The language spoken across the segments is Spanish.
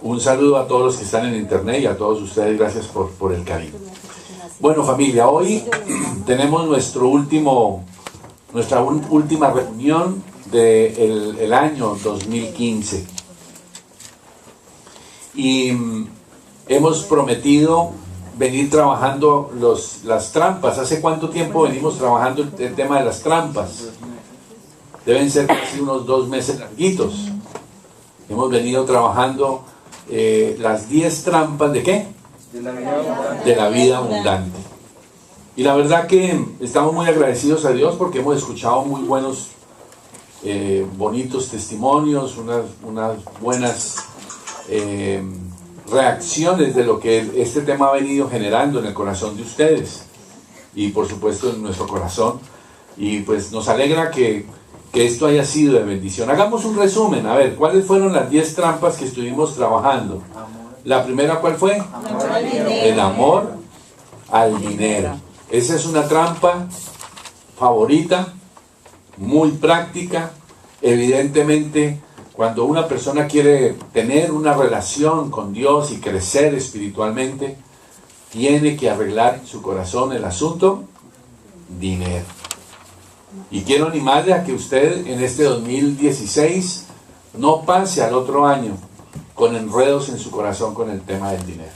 Un saludo a todos los que están en internet y a todos ustedes, gracias por el cariño. Bueno, familia, hoy tenemos nuestra última reunión del año 2015 y hemos prometido venir trabajando las trampas. ¿Hace cuánto tiempo venimos trabajando el tema de las trampas? Deben ser casi unos 2 meses larguitos. Hemos venido trabajando las 10 trampas ¿de qué? De la vida abundante. Y la verdad que estamos muy agradecidos a Dios porque hemos escuchado muy buenos, bonitos testimonios, unas buenas reacciones de lo que este tema ha venido generando en el corazón de ustedes y por supuesto en nuestro corazón. Y pues nos alegra que esto haya sido de bendición. Hagamos un resumen, a ver, ¿cuáles fueron las 10 trampas que estuvimos trabajando? La primera, ¿cuál fue? El amor al dinero. Esa es una trampa favorita, muy práctica. Evidentemente, cuando una persona quiere tener una relación con Dios y crecer espiritualmente, tiene que arreglar en su corazón el asunto dinero. Y quiero animarle a que usted en este 2016 no pase al otro año con enredos en su corazón con el tema del dinero.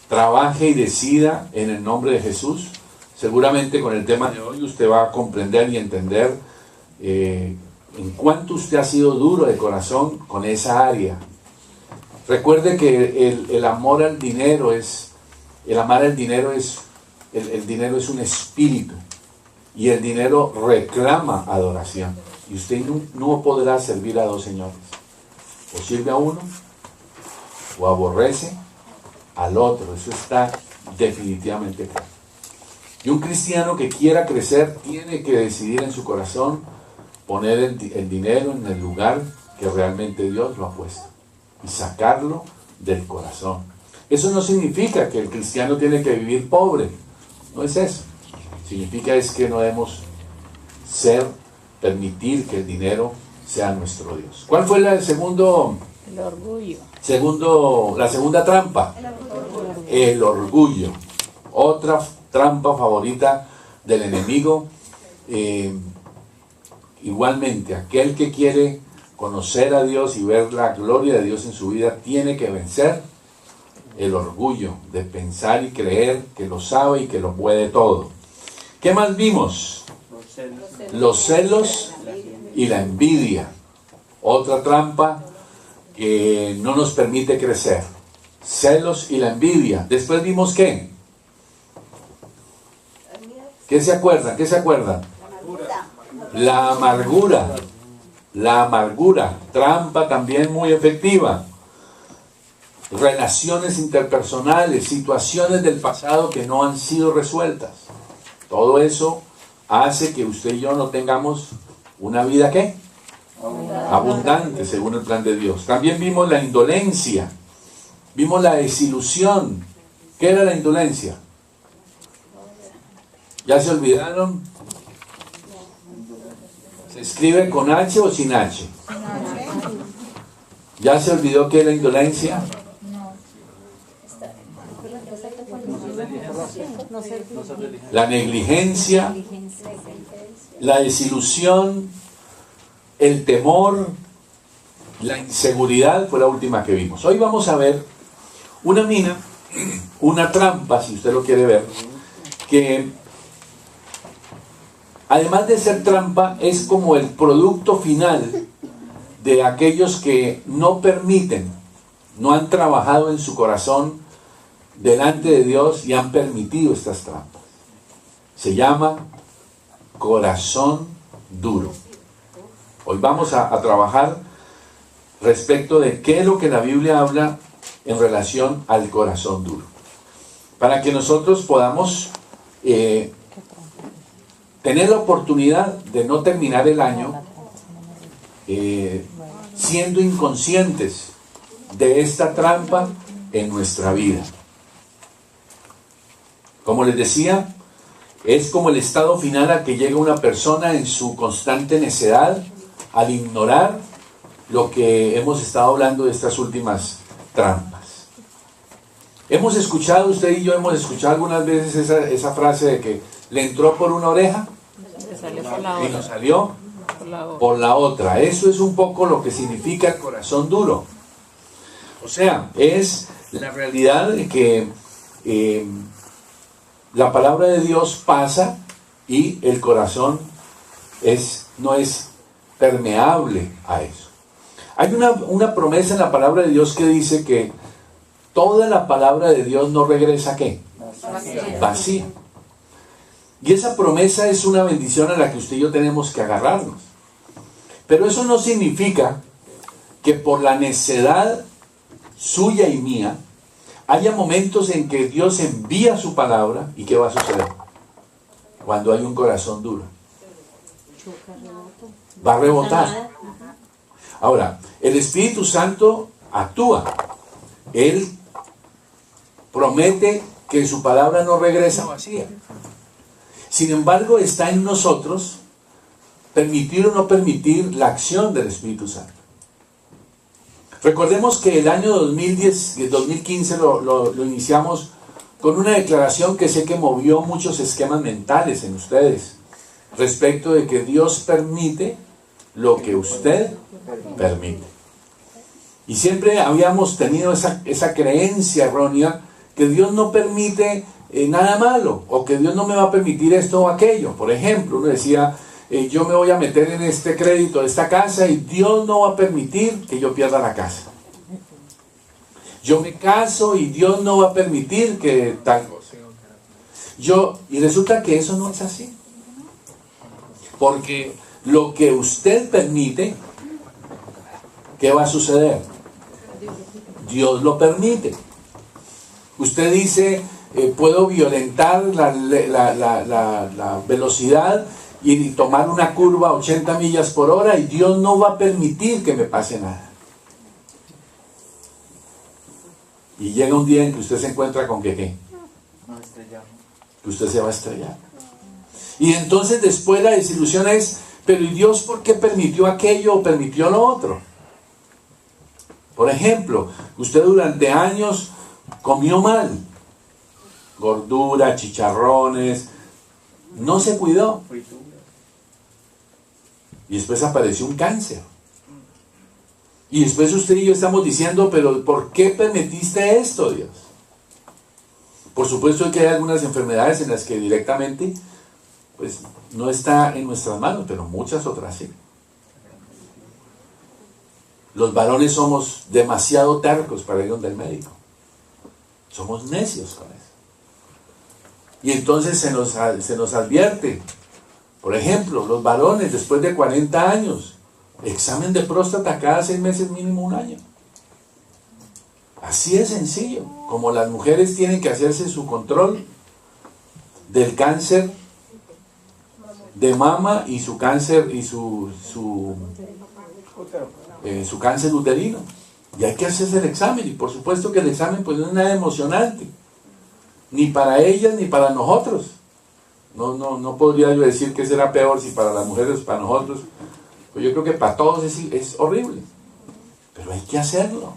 Trabaje y decida en el nombre de Jesús. Seguramente con el tema de hoy usted va a comprender y entender en cuánto usted ha sido duro de corazón con esa área. Recuerde que el amor al dinero es, el dinero es un espíritu. Y el dinero reclama adoración. Y usted no podrá servir a dos señores. O sirve a uno, o aborrece al otro. Eso está definitivamente claro. Y un cristiano que quiera crecer tiene que decidir en su corazón poner el dinero en el lugar que realmente Dios lo ha puesto. Y sacarlo del corazón. Eso no significa que el cristiano tiene que vivir pobre. No es eso. Significa es que no debemos permitir que el dinero sea nuestro Dios. ¿Cuál fue el segundo? El orgullo. La segunda trampa. El orgullo. Otra trampa favorita del enemigo. Igualmente, aquel que quiere conocer a Dios y ver la gloria de Dios en su vida, tiene que vencer el orgullo de pensar y creer que lo sabe y que lo puede todo. ¿Qué más vimos? Los celos y la envidia. Otra trampa que no nos permite crecer. Celos y la envidia. Después vimos ¿qué? ¿Qué se acuerdan? ¿Qué se acuerdan? La amargura. La amargura. Trampa también muy efectiva. Relaciones interpersonales, situaciones del pasado que no han sido resueltas. Todo eso hace que usted y yo no tengamos una vida ¿qué? Abundante, según el plan de Dios. También vimos la indolencia, vimos la desilusión. ¿Qué era la indolencia? ¿Ya se olvidaron? ¿Se escribe con H o sin H? ¿Ya se olvidó qué es la indolencia? La negligencia, la desilusión, el temor, la inseguridad fue la última que vimos. Hoy vamos a ver una trampa, si usted lo quiere ver, que además de ser trampa, es como el producto final de aquellos que no permiten, no han trabajado en su corazón delante de Dios y han permitido estas trampas. Se llama corazón duro. Hoy vamos a trabajar respecto de qué es lo que la Biblia habla en relación al corazón duro. Para que nosotros podamos tener la oportunidad de no terminar el año siendo inconscientes de esta trampa en nuestra vida. Como les decía, es como el estado final a que llega una persona en su constante necedad al ignorar lo que hemos estado hablando de estas últimas trampas. Hemos escuchado, usted y yo hemos escuchado algunas veces esa frase de que le entró por una oreja y nos salió por la otra. Eso es un poco lo que significa el corazón duro. O sea, es la realidad de que la palabra de Dios pasa y el corazón no es permeable a eso. Hay una promesa en la palabra de Dios que dice que toda la palabra de Dios no regresa, ¿qué? Vacía. Y esa promesa es una bendición a la que usted y yo tenemos que agarrarnos. Pero eso no significa que por la necedad suya y mía haya momentos en que Dios envía su palabra. ¿Y qué va a suceder? Cuando hay un corazón duro, va a rebotar. Ahora, el Espíritu Santo actúa. Él promete que su palabra no regresa vacía. Sin embargo, está en nosotros permitir o no permitir la acción del Espíritu Santo. Recordemos que el año 2015 lo iniciamos con una declaración que sé que movió muchos esquemas mentales en ustedes respecto de que Dios permite lo que usted permite. Y siempre habíamos tenido esa creencia errónea que Dios no permite nada malo, o que Dios no me va a permitir esto o aquello. Por ejemplo, uno decía, yo me voy a meter en este crédito de esta casa y Dios no va a permitir que yo pierda la casa. Yo me caso y Dios no va a permitir que tal cosa. Y resulta que eso no es así. Porque lo que usted permite, ¿qué va a suceder? Dios lo permite. Usted dice, puedo violentar la velocidad y tomar una curva a 80 millas por hora y Dios no va a permitir que me pase nada. Y llega un día en que usted se encuentra con que ¿qué? Que usted se va a estrellar. Y entonces después la desilusión es, pero ¿y Dios por qué permitió aquello o permitió lo otro? Por ejemplo, usted durante años comió mal, gordura, chicharrones, no se cuidó. Y después apareció un cáncer. Y después usted y yo estamos diciendo, pero ¿por qué permitiste esto, Dios? Por supuesto que hay algunas enfermedades en las que directamente, pues, no está en nuestras manos, pero muchas otras sí. Los varones somos demasiado tercos para ir donde el médico. Somos necios con eso. Y entonces se nos advierte, por ejemplo, los varones después de 40 años, examen de próstata cada 6 meses, mínimo 1 año. Así de sencillo. Como las mujeres tienen que hacerse su control del cáncer de mama y su cáncer y su cáncer uterino. Y hay que hacerse el examen. Y por supuesto que el examen pues no es nada emocionante. Ni para ellas ni para nosotros. No podría yo decir que será peor si para las mujeres o para nosotros. Pues yo creo que para todos es horrible. Pero hay que hacerlo.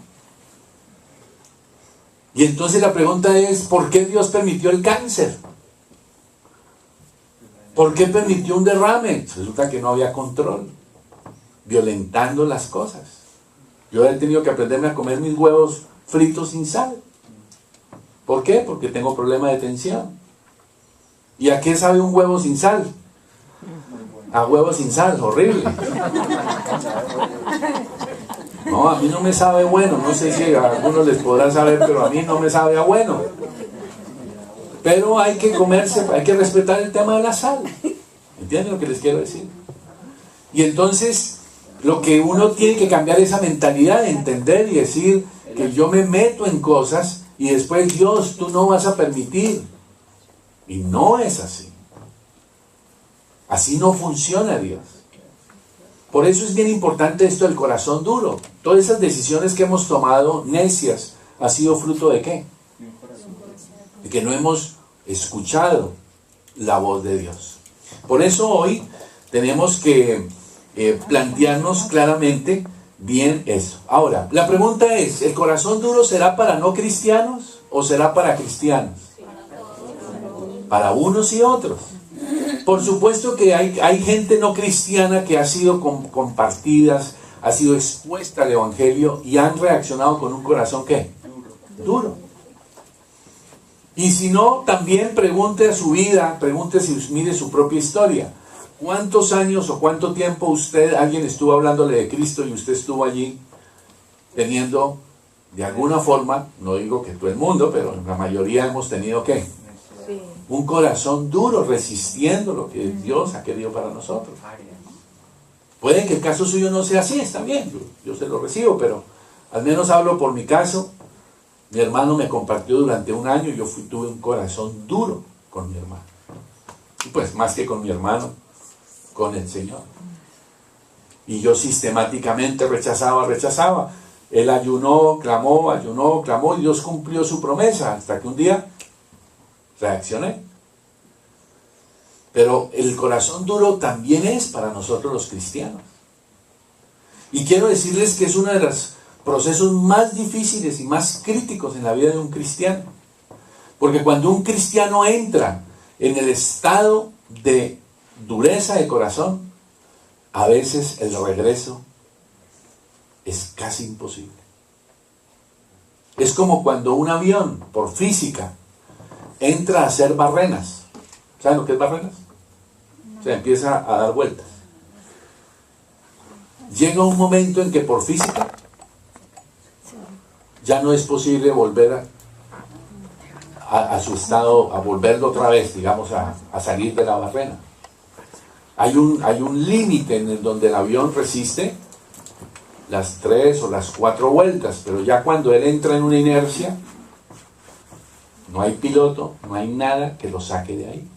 Y entonces la pregunta es, ¿por qué Dios permitió el cáncer? ¿Por qué permitió un derrame? Resulta que no había control. Violentando las cosas. Yo he tenido que aprenderme a comer mis huevos fritos sin sal. ¿Por qué? Porque tengo problema de tensión. ¿Y a qué sabe un huevo sin sal? A huevo sin sal, horrible. No, a mí no me sabe bueno. No sé si a algunos les podrá saber, pero a mí no me sabe a bueno. Pero hay que comerse, hay que respetar el tema de la sal. ¿Entienden lo que les quiero decir? Y entonces, lo que uno tiene que cambiar es esa mentalidad de entender y decir que yo me meto en cosas y después, Dios, tú no vas a permitir. Y no es así. Así no funciona Dios. Por eso es bien importante esto del corazón duro. Todas esas decisiones que hemos tomado, necias, ¿ha sido fruto de qué? De que no hemos escuchado la voz de Dios. Por eso hoy tenemos que plantearnos claramente bien eso. Ahora, la pregunta es, ¿el corazón duro será para no cristianos o será para cristianos? Para unos y otros. Por supuesto que hay gente no cristiana que ha sido compartidas, ha sido expuesta al evangelio y han reaccionado con un corazón ¿qué? Duro. Y si no, también pregunte a su vida, pregunte si mire su propia historia. ¿Cuántos años o cuánto tiempo alguien estuvo hablándole de Cristo y usted estuvo allí teniendo, de alguna forma, no digo que todo el mundo, pero la mayoría hemos tenido ¿qué? Sí. Un corazón duro, resistiendo lo que Dios ha querido para nosotros. Puede que el caso suyo no sea así, está bien, yo se lo recibo, pero al menos hablo por mi caso. Mi hermano me compartió durante un año y yo tuve un corazón duro con mi hermano. Y pues más que con mi hermano, con el Señor. Y yo sistemáticamente rechazaba. Él ayunó, clamó, y Dios cumplió su promesa hasta que un día reaccioné. Pero el corazón duro también es para nosotros los cristianos. Y quiero decirles que es uno de los procesos más difíciles y más críticos en la vida de un cristiano. Porque cuando un cristiano entra en el estado de dureza de corazón, a veces el regreso es casi imposible. Es como cuando un avión, por física, entra a hacer barrenas. ¿Saben lo que es barrenas? O sea, empieza a dar vueltas. Llega un momento en que por física ya no es posible volver a su estado, a volverlo otra vez, digamos, a salir de la barrena. Hay un límite en el donde el avión resiste las 3 o las 4 vueltas, pero ya cuando él entra en una inercia, no hay piloto, no hay nada que lo saque de ahí.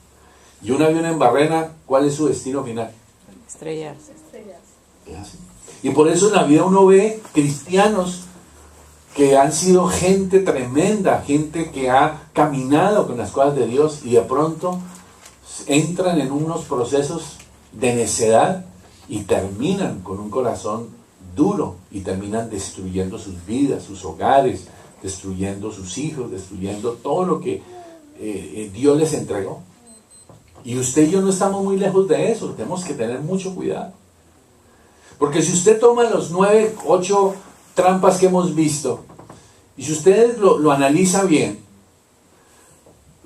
Y un avión en barrena, ¿cuál es su destino final? Estrellarse. Y por eso en la vida uno ve cristianos que han sido gente tremenda, gente que ha caminado con las cosas de Dios y de pronto entran en unos procesos de necedad y terminan con un corazón duro y terminan destruyendo sus vidas, sus hogares, destruyendo sus hijos, destruyendo todo lo que Dios les entregó. Y usted y yo no estamos muy lejos de eso, tenemos que tener mucho cuidado. Porque si usted toma los 9, 8 trampas que hemos visto, y si usted lo analiza bien,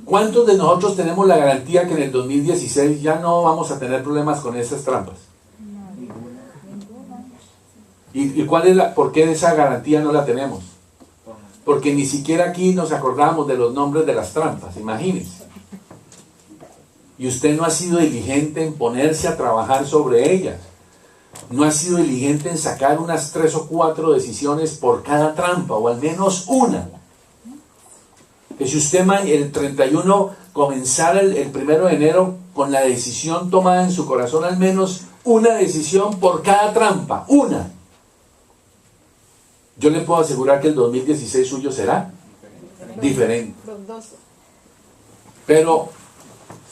¿cuántos de nosotros tenemos la garantía que en el 2016 ya no vamos a tener problemas con esas trampas? ¿Y cuál es por qué esa garantía no la tenemos? Porque ni siquiera aquí nos acordamos de los nombres de las trampas, imagínense. Y usted no ha sido diligente en ponerse a trabajar sobre ellas. No ha sido diligente en sacar unas 3 o 4 decisiones por cada trampa, o al menos una. Que si usted el 31 comenzara el 1 de enero con la decisión tomada en su corazón, al menos una decisión por cada trampa, una. Yo le puedo asegurar que el 2016 suyo será diferente. Pero,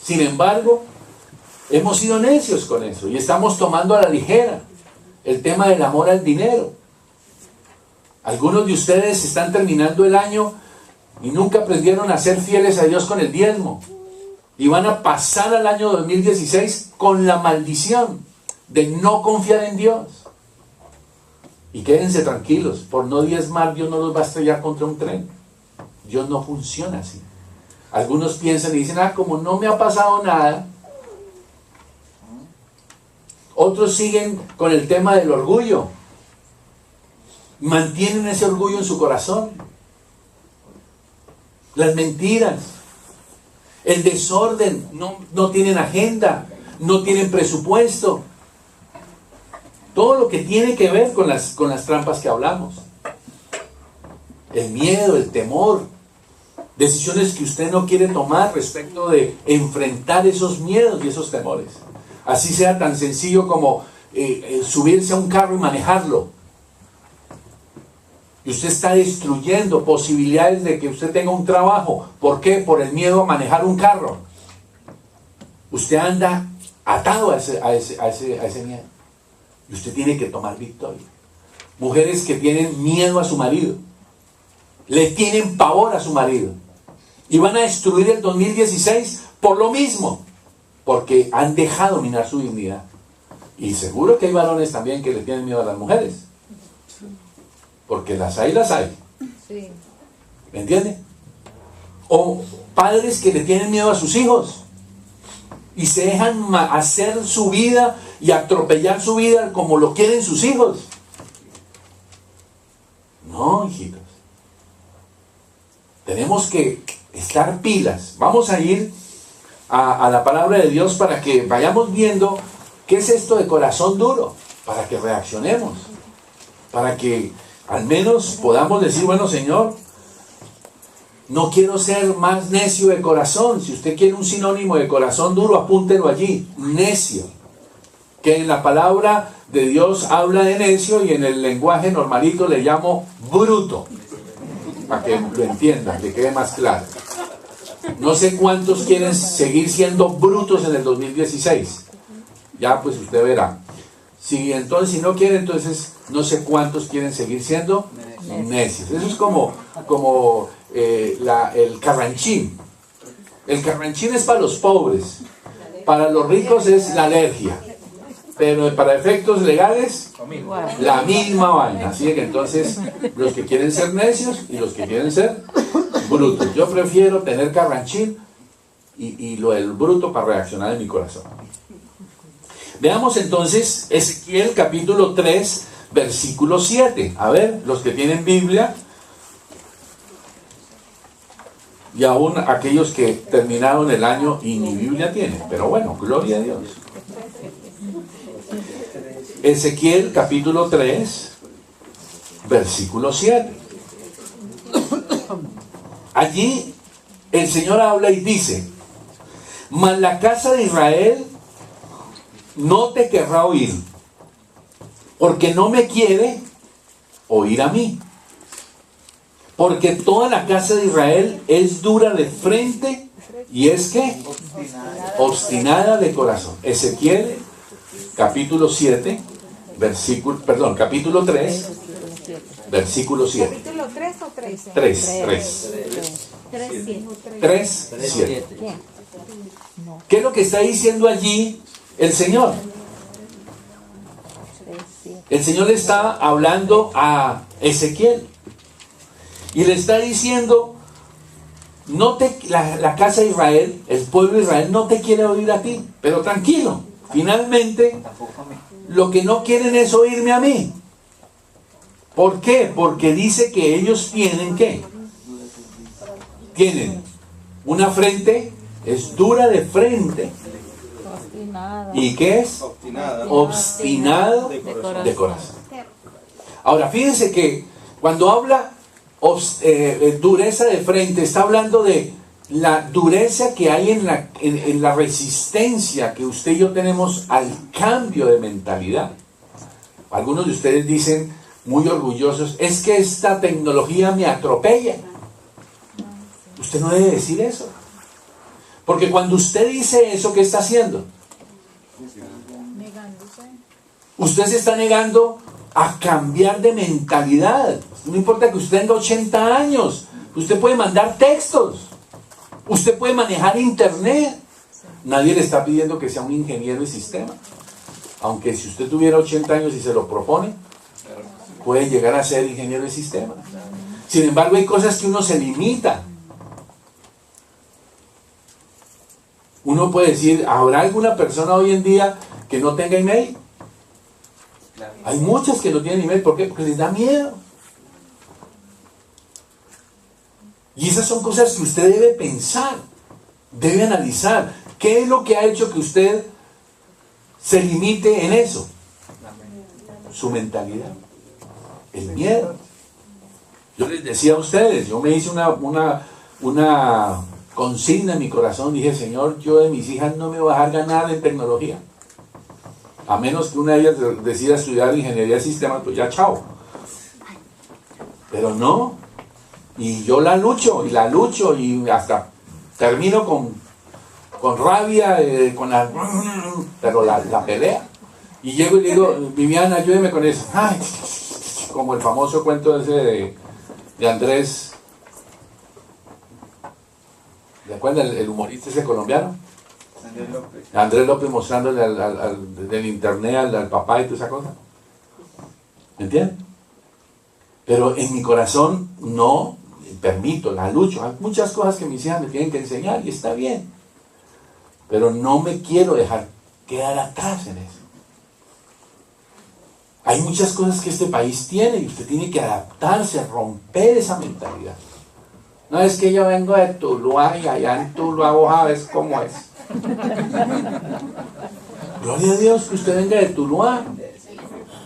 sin embargo, hemos sido necios con eso y estamos tomando a la ligera el tema del amor al dinero. Algunos de ustedes están terminando el año y nunca aprendieron a ser fieles a Dios con el diezmo. Y van a pasar al año 2016 con la maldición de no confiar en Dios. Y quédense tranquilos, por no diezmar Dios no los va a estrellar contra un tren. Dios no funciona así. Algunos piensan y dicen, como no me ha pasado nada. Otros siguen con el tema del orgullo. Mantienen ese orgullo en su corazón. Las mentiras, el desorden, no tienen agenda, no tienen presupuesto. Todo lo que tiene que ver con las trampas que hablamos. El miedo, el temor, decisiones que usted no quiere tomar respecto de enfrentar esos miedos y esos temores. Así sea tan sencillo como subirse a un carro y manejarlo. Y usted está destruyendo posibilidades de que usted tenga un trabajo. ¿Por qué? Por el miedo a manejar un carro. Usted anda atado a ese miedo. Y usted tiene que tomar victoria. Mujeres que tienen miedo a su marido. Le tienen pavor a su marido. Y van a destruir el 2016 por lo mismo. Porque han dejado minar su dignidad. Y seguro que hay varones también que le tienen miedo a las mujeres. Porque las hay. Sí. ¿Me entiende? O padres que le tienen miedo a sus hijos. Y se dejan hacer su vida y atropellar su vida como lo quieren sus hijos. No, hijitos. Tenemos que estar pilas. Vamos a ir a la palabra de Dios para que vayamos viendo qué es esto de corazón duro, para que reaccionemos, para que al menos podamos decir, bueno, Señor, no quiero ser más necio de corazón. Si usted quiere un sinónimo de corazón duro, apúntelo allí, necio. Que en la palabra de Dios habla de necio y en el lenguaje normalito le llamo bruto. Para que lo entiendan, que quede más claro. No sé cuántos quieren seguir siendo brutos en el 2016. Ya pues usted verá. Si no quieren, entonces no sé cuántos quieren seguir siendo necios. Eso es como el carranchín. El carranchín es para los pobres. Para los ricos es la alergia. Pero para efectos legales, la misma vaina. Así que entonces, los que quieren ser necios y los que quieren ser brutos. Yo prefiero tener carranchín y lo del bruto para reaccionar en mi corazón. Veamos entonces Ezequiel capítulo 3, versículo 7. A ver, los que tienen Biblia y aún aquellos que terminaron el año y ni Biblia tienen. Pero bueno, gloria a Dios. Ezequiel capítulo 3, versículo 7. Allí el Señor habla y dice: mas la casa de Israel no te querrá oír, porque no me quiere oír a mí. Porque toda la casa de Israel es dura de frente y es que obstinada de corazón. Ezequiel capítulo 7, capítulo 3, versículo 7. ¿Capítulo 3 o 3? 3, 7. ¿Qué es lo que está diciendo allí el Señor? El Señor le está hablando a Ezequiel y le está diciendo: la casa de Israel, el pueblo de Israel no te quiere oír a ti, pero tranquilo, finalmente lo que no quieren es oírme a mí. ¿Por qué? Porque dice que ellos tienen ¿qué? Tienen una frente, es dura de frente. ¿Y qué es? Obstinado de corazón. Ahora, fíjense que cuando habla dureza de frente, está hablando de la dureza que hay en la resistencia que usted y yo tenemos al cambio de mentalidad. Algunos de ustedes dicen, muy orgullosos, es que esta tecnología me atropella. Usted no debe decir eso. Porque cuando usted dice eso, ¿qué está haciendo? Usted se está negando a cambiar de mentalidad. No importa que usted tenga 80 años. Usted puede mandar textos. Usted puede manejar internet. Nadie le está pidiendo que sea un ingeniero de sistema. Aunque si usted tuviera 80 años y se lo propone, puede llegar a ser ingeniero de sistema. Sin embargo, hay cosas que uno se limita. Uno puede decir, ¿habrá alguna persona hoy en día que no tenga email? Hay muchas que no tienen email. ¿Por qué? Porque les da miedo. Y esas son cosas que usted debe pensar, debe analizar. ¿Qué es lo que ha hecho que usted se limite en eso? Su mentalidad. El miedo. Yo les decía a ustedes, yo me hice una consigna en mi corazón. Dije, Señor, yo de mis hijas no me voy a dejar ganar en tecnología. A menos que una de ellas decida estudiar ingeniería de sistemas, pues ya chao. Pero no. Y yo la lucho y hasta termino con rabia, pero la pelea. Y llego y le digo, Viviana, ayúdeme con eso. Ay, como el famoso cuento ese de Andrés. ¿Se acuerdan el humorista ese colombiano? Andrés López mostrándole del internet al papá y toda esa cosa. ¿Me entienden? Pero en mi corazón no permito, la lucho. Hay muchas cosas que mis hijas me tienen que enseñar y está bien. Pero no me quiero dejar quedar atrás en eso. Hay muchas cosas que este país tiene y usted tiene que adaptarse, romper esa mentalidad. No es que yo vengo de Tuluá y allá en Tuluá vos sabes cómo es. Gloria a Dios que usted venga de Tuluá.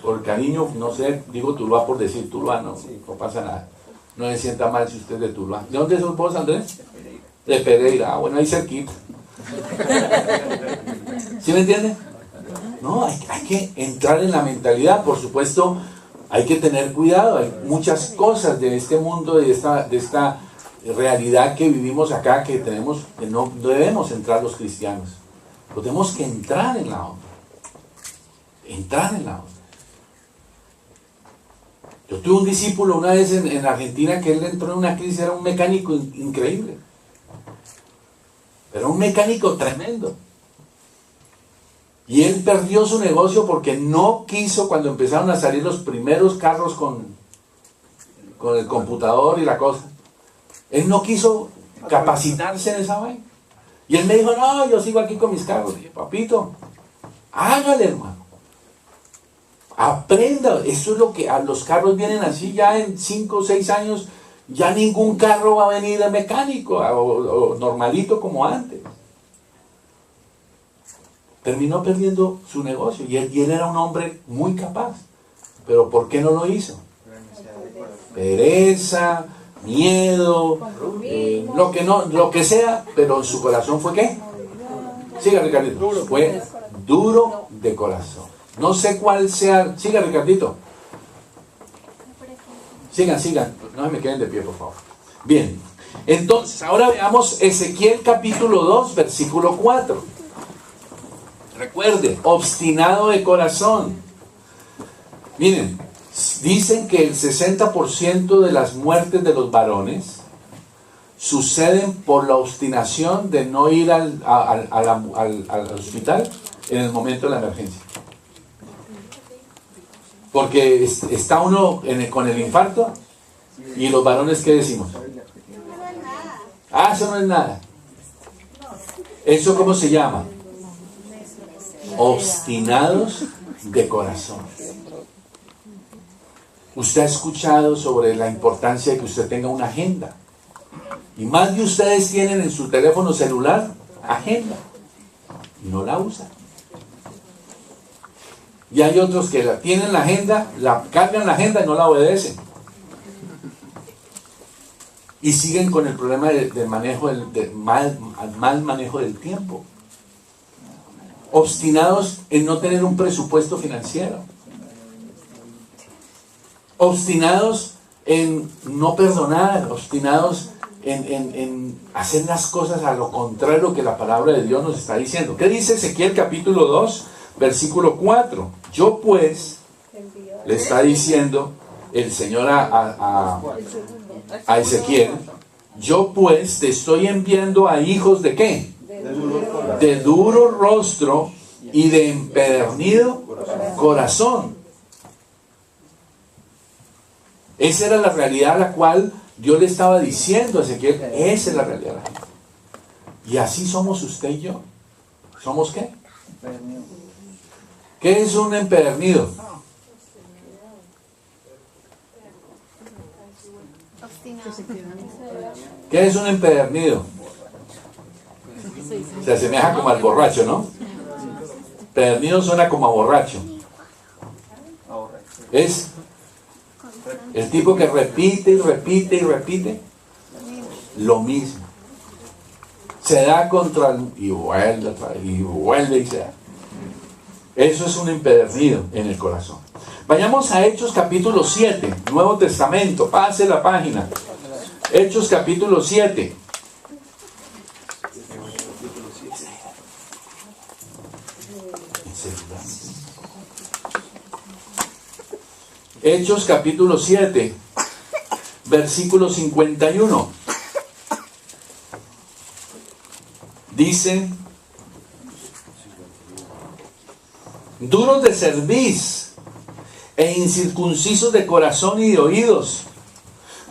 Por cariño, no sé, digo Tuluá por decir Tuluá, no pasa nada. No se sienta mal si usted es de Tuluá. ¿De dónde sos vos, Andrés? De Pereira. Ah, bueno, ahí cerquita. ¿Sí me entiende? No, hay que entrar en la mentalidad. Por supuesto, hay que tener cuidado. Hay muchas cosas de este mundo, de esta realidad que vivimos acá, que no debemos entrar los cristianos. Pero tenemos que entrar en la onda. Entrar en la onda. Yo tuve un discípulo una vez en Argentina que él entró en una crisis, era un mecánico increíble. Era un mecánico tremendo. Y él perdió su negocio porque no quiso, cuando empezaron a salir los primeros carros con el computador y la cosa, él no quiso capacitarse en esa vaina. Y él me dijo, no, yo sigo aquí con mis carros. Y dije, papito, hágale, hermano. Aprenda. Eso es lo que a los carros vienen así, ya en 5 o 6 años, ya ningún carro va a venir de mecánico o normalito como antes. Terminó perdiendo su negocio y él era un hombre muy capaz. Pero ¿por qué no lo hizo? Pereza, miedo, lo que sea, pero en su corazón fue ¿qué? Siga, Ricardito. Fue duro de corazón. No sé cuál sea. Siga, Ricardito. Sigan. No se me queden de pie, por favor. Bien. Entonces, ahora veamos Ezequiel capítulo 2, versículo 4. Recuerde, obstinado de corazón. Miren, dicen que el 60% de las muertes de los varones suceden por la obstinación de no ir al hospital en el momento de la emergencia. Porque está uno con el infarto y los varones, ¿qué decimos? Ah, eso no es nada. ¿Eso cómo se llama? Obstinados de corazón. Usted ha escuchado sobre la importancia de que usted tenga una agenda. Y más de ustedes tienen en su teléfono celular agenda. Y no la usan. Y hay otros que tienen la agenda, cargan la agenda y no la obedecen. Y siguen con el problema del manejo mal manejo del tiempo. Obstinados en no tener un presupuesto financiero. Obstinados en no perdonar. Obstinados en hacer las cosas a lo contrario que la palabra de Dios nos está diciendo. ¿Qué dice Ezequiel capítulo 2, versículo 4? Yo pues, le está diciendo el Señor a Ezequiel, yo pues te estoy enviando a hijos de ¿qué? De duro rostro y de empedernido corazón. Esa era la realidad a la cual Dios le estaba diciendo a Ezequiel. Esa es la realidad. Y así somos usted y yo. ¿Somos qué? ¿Qué es un empedernido? ¿Qué es un empedernido? Se asemeja como al borracho, ¿no? Empedernido suena como a borracho. Es el tipo que repite y repite y repite lo mismo. Se da contra y vuelve otra vez, y vuelve y se da. Eso es un empedernido en el corazón. Vayamos a Hechos capítulo 7, Nuevo Testamento. Pase la página. Hechos capítulo 7. Hechos capítulo 7, versículo 51. Dice: duros de cerviz e incircuncisos de corazón y de oídos,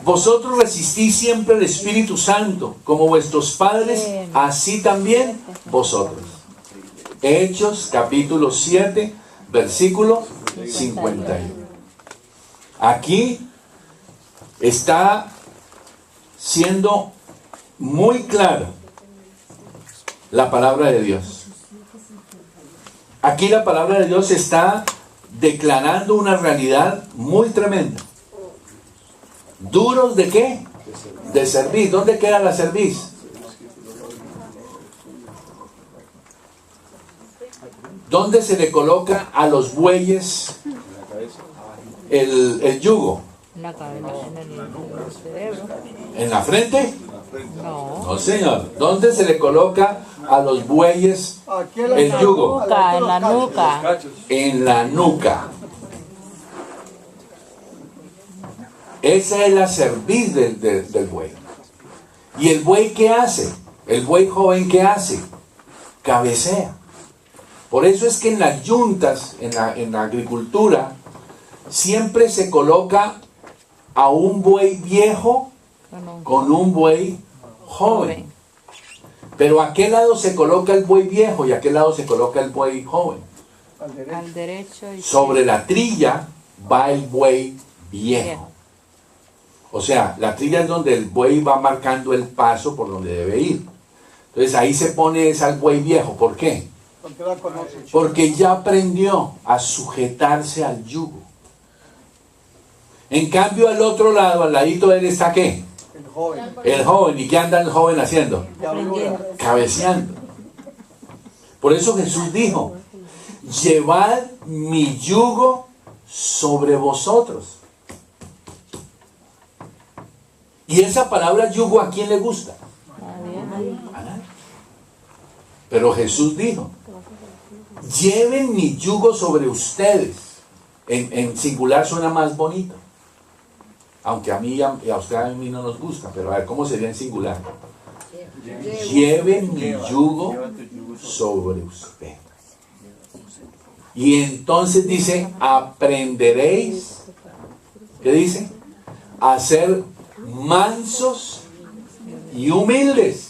vosotros resistís siempre al Espíritu Santo, como vuestros padres, así también vosotros. Hechos capítulo 7, versículo 51. Aquí está siendo muy claro la palabra de Dios. Aquí la palabra de Dios está declarando una realidad muy tremenda. ¿Duros de qué? De cerviz. ¿Dónde queda la cerviz? ¿Dónde se le coloca a los bueyes el yugo? En la cabeza, en el cerebro. ¿En la frente? No. No, señor. ¿Dónde se le coloca a los bueyes el yugo? En la nuca. En la nuca. Esa es la cerviz del buey. ¿Y el buey qué hace? El buey joven, ¿qué hace? Cabecea. Por eso es que en las yuntas, en la agricultura, siempre se coloca a un buey viejo con un buey joven. Pero ¿a qué lado se coloca el buey viejo y a qué lado se coloca el buey joven? Al derecho. Y sobre la trilla va el buey viejo. O sea, la trilla es donde el buey va marcando el paso por donde debe ir. Entonces ahí se pone ese al buey viejo. ¿Por qué? Porque ya aprendió a sujetarse al yugo. En cambio, al otro lado, al ladito de él está ¿qué? El joven. El joven. ¿Y qué anda el joven haciendo? Cabeceando. Por eso Jesús dijo: llevad mi yugo sobre vosotros. Y esa palabra yugo, ¿a quién le gusta? A nadie. Pero Jesús dijo: lleven mi yugo sobre ustedes. En singular suena más bonito. Aunque a mí y a usted a mí no nos gusta. Pero a ver, ¿cómo sería en singular? Lleven mi yugo sobre ustedes. Y entonces dice: aprenderéis, ¿qué dice? A ser mansos y humildes.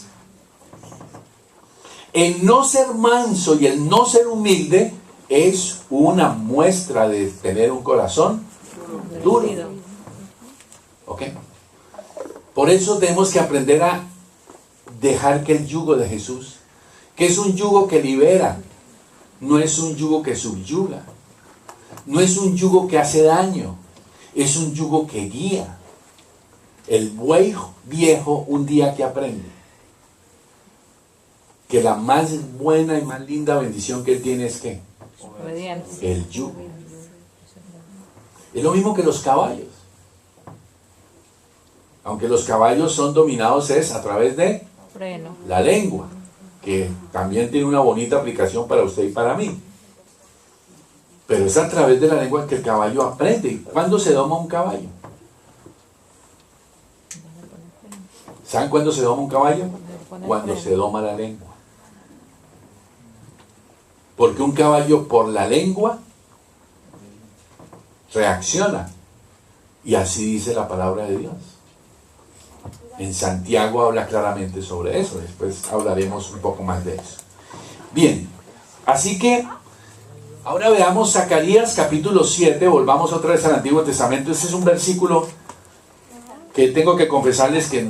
El no ser manso y el no ser humilde es una muestra de tener un corazón duro. ¿Ok? Por eso tenemos que aprender a dejar que el yugo de Jesús, que es un yugo que libera, no es un yugo que subyuga, no es un yugo que hace daño, es un yugo que guía. El buey viejo, un día que aprende que la más buena y más linda bendición que él tiene es ¿qué? obediencia. El yugo. Es lo mismo que los caballos. Aunque los caballos son dominados es a través de Freno. la lengua, que también tiene una bonita aplicación para usted y para mí. Pero es a través de la lengua que el caballo aprende. ¿Cuándo se doma un caballo? ¿Saben cuándo se doma un caballo? Cuando se doma la lengua. Porque un caballo por la lengua reacciona. Y así dice la palabra de Dios. En Santiago habla claramente sobre eso. Después hablaremos un poco más de eso. Bien, así que ahora veamos Zacarías capítulo 7. Volvamos otra vez al Antiguo Testamento. Este es un versículo que tengo que confesarles que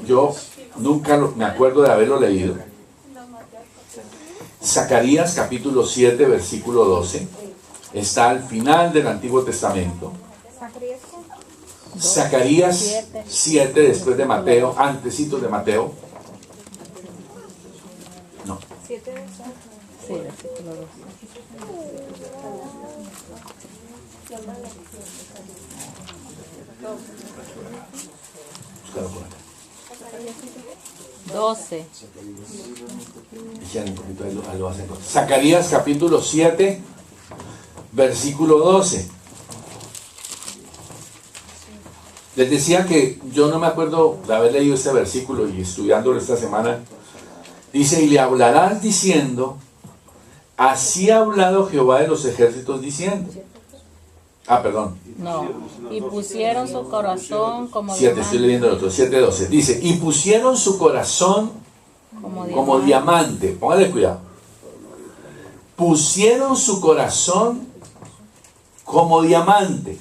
yo nunca me acuerdo de haberlo leído. Zacarías capítulo 7, versículo 12. Está al final del Antiguo Testamento. Zacarías 7, después de Mateo, antecitos de Mateo. No. Sí, versículo 12. Búscalo por acá. 12. Echan un poquito, ahí lo vas a encontrar. Zacarías capítulo 7, versículo 12. Les decía que yo no me acuerdo de haber leído este versículo y estudiándolo esta semana. Dice, y le hablarás diciendo, así ha hablado Jehová de los ejércitos diciendo. Ah, perdón. No. Y pusieron su corazón como 7, estoy leyendo el otro, 7:12. Dice, y pusieron su corazón como diamante. Póngale cuidado. Pusieron su corazón como diamante.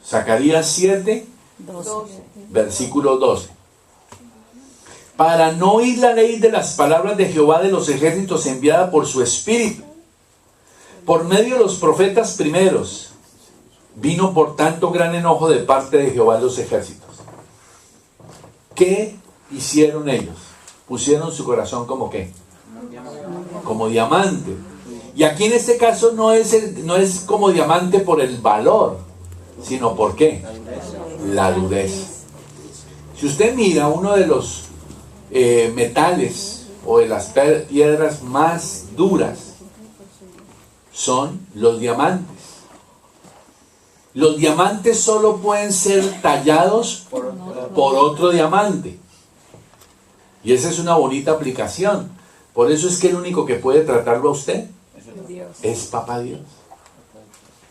Zacarías 7, 12. versículo 12. Para no oír la ley de las palabras de Jehová de los ejércitos enviada por su espíritu, por medio de los profetas primeros, vino por tanto gran enojo de parte de Jehová de los ejércitos. ¿Qué hicieron ellos? Pusieron su corazón como ¿qué? Como diamante. Y aquí en este caso no es como diamante por el valor, sino por ¿qué? La dureza. Si usted mira uno de los metales o de las piedras más duras, son los diamantes. Los diamantes solo pueden ser tallados por otro diamante. Y esa es una bonita aplicación. Por eso es que el único que puede tratarlo a usted es Papá Dios.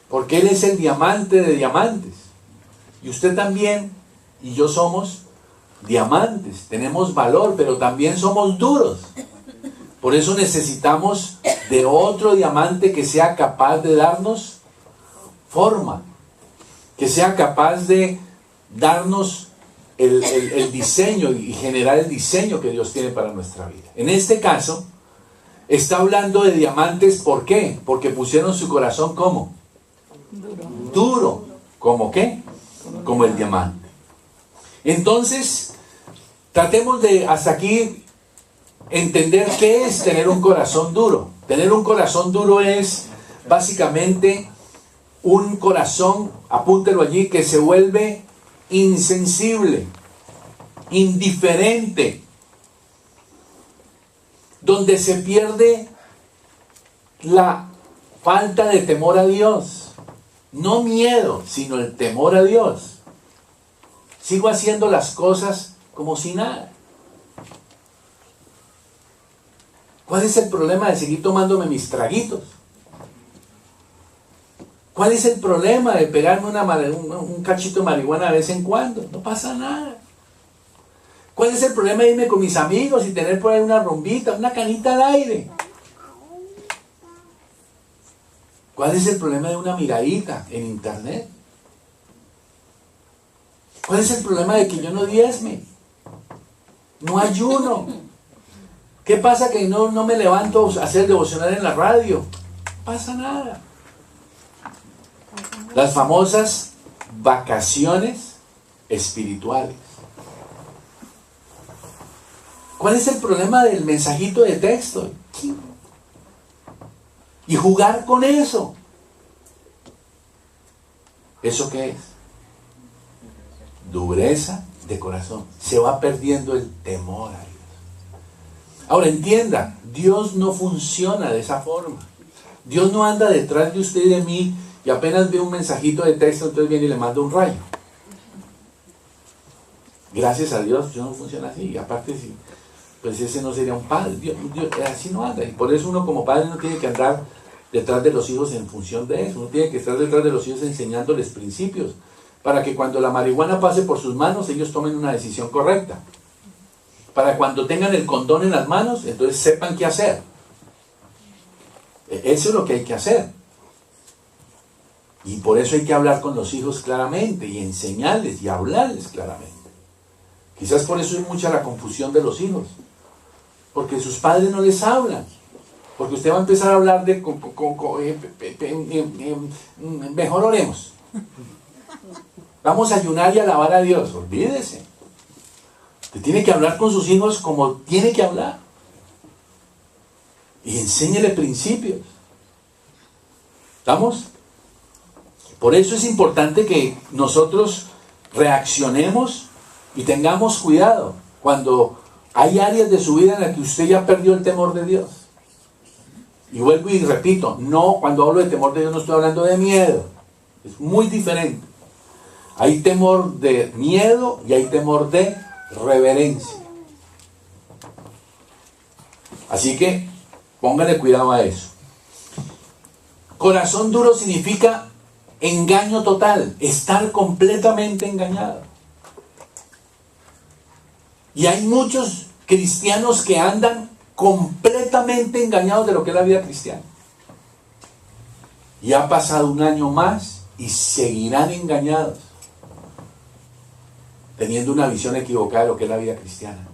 Porque Él es el diamante de diamantes. Y usted también y yo somos diamantes. Tenemos valor, pero también somos duros. Por eso necesitamos de otro diamante que sea capaz de darnos forma. Que sea capaz de darnos el diseño y generar el diseño que Dios tiene para nuestra vida. En este caso, está hablando de diamantes, ¿por qué? Porque pusieron su corazón ¿cómo? Duro. ¿Cómo qué? Como el diamante. Entonces, tratemos de hasta aquí entender qué es tener un corazón duro. Tener un corazón duro es básicamente un corazón, apúntelo allí, que se vuelve insensible, indiferente, donde se pierde la falta de temor a Dios. No miedo, sino el temor a Dios. Sigo haciendo las cosas como si nada. ¿Cuál es el problema de seguir tomándome mis traguitos? ¿Cuál es el problema de pegarme un cachito de marihuana de vez en cuando? No pasa nada. ¿Cuál es el problema de irme con mis amigos y tener por ahí una rumbita, una canita al aire? ¿Cuál es el problema de una miradita en internet? ¿Cuál es el problema de que yo no diezme? No ayuno. ¿Qué pasa que no me levanto a hacer devocional en la radio? No pasa nada. Las famosas vacaciones espirituales. ¿Cuál es el problema del mensajito de texto? Y jugar con eso. ¿Eso qué es? Dureza de corazón. Se va perdiendo el temor a Dios. Ahora entienda, Dios no funciona de esa forma. Dios no anda detrás de usted y de mí y apenas ve un mensajito de texto, entonces viene y le manda un rayo. Gracias a Dios, Dios no funciona así. Y aparte, pues ese no sería un padre. Dios así no anda. Y por eso uno como padre no tiene que andar detrás de los hijos en función de eso. Uno tiene que estar detrás de los hijos enseñándoles principios, para que cuando la marihuana pase por sus manos, ellos tomen una decisión correcta. Para cuando tengan el condón en las manos, entonces sepan qué hacer. Eso es lo que hay que hacer. Y por eso hay que hablar con los hijos claramente y enseñarles y hablarles claramente. Quizás por eso hay mucha la confusión de los hijos. Porque sus padres no les hablan. Porque usted va a empezar a hablar de mejor oremos. Vamos a ayunar y alabar a Dios. Olvídese. Usted tiene que hablar con sus hijos como tiene que hablar. Y enséñele principios. ¿Estamos? Por eso es importante que nosotros reaccionemos y tengamos cuidado cuando hay áreas de su vida en las que usted ya perdió el temor de Dios. Y vuelvo y repito, no, cuando hablo de temor de Dios no estoy hablando de miedo. Es muy diferente. Hay temor de miedo y hay temor de reverencia. Así que póngale cuidado a eso. Corazón duro significa engaño total, estar completamente engañado. Y hay muchos cristianos que andan completamente engañados de lo que es la vida cristiana. Y ha pasado un año más y seguirán engañados, teniendo una visión equivocada de lo que es la vida cristiana.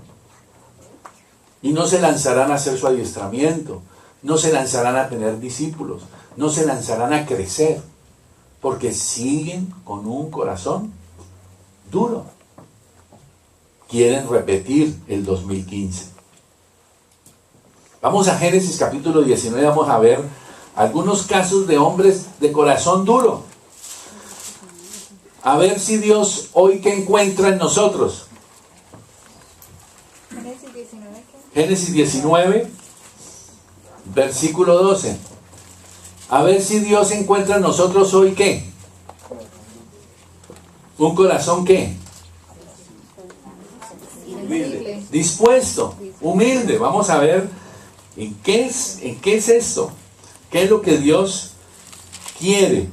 Y no se lanzarán a hacer su adiestramiento, no se lanzarán a tener discípulos, no se lanzarán a crecer, porque siguen con un corazón duro. Quieren repetir el 2015. Vamos a Génesis capítulo 19, vamos a ver algunos casos de hombres de corazón duro. A ver si Dios hoy que encuentra en nosotros. Génesis 19, versículo 12. A ver si Dios encuentra en nosotros hoy ¿qué? Un corazón ¿qué? Humilde. Dispuesto, humilde. Vamos a ver en qué es esto. ¿Qué es lo que Dios quiere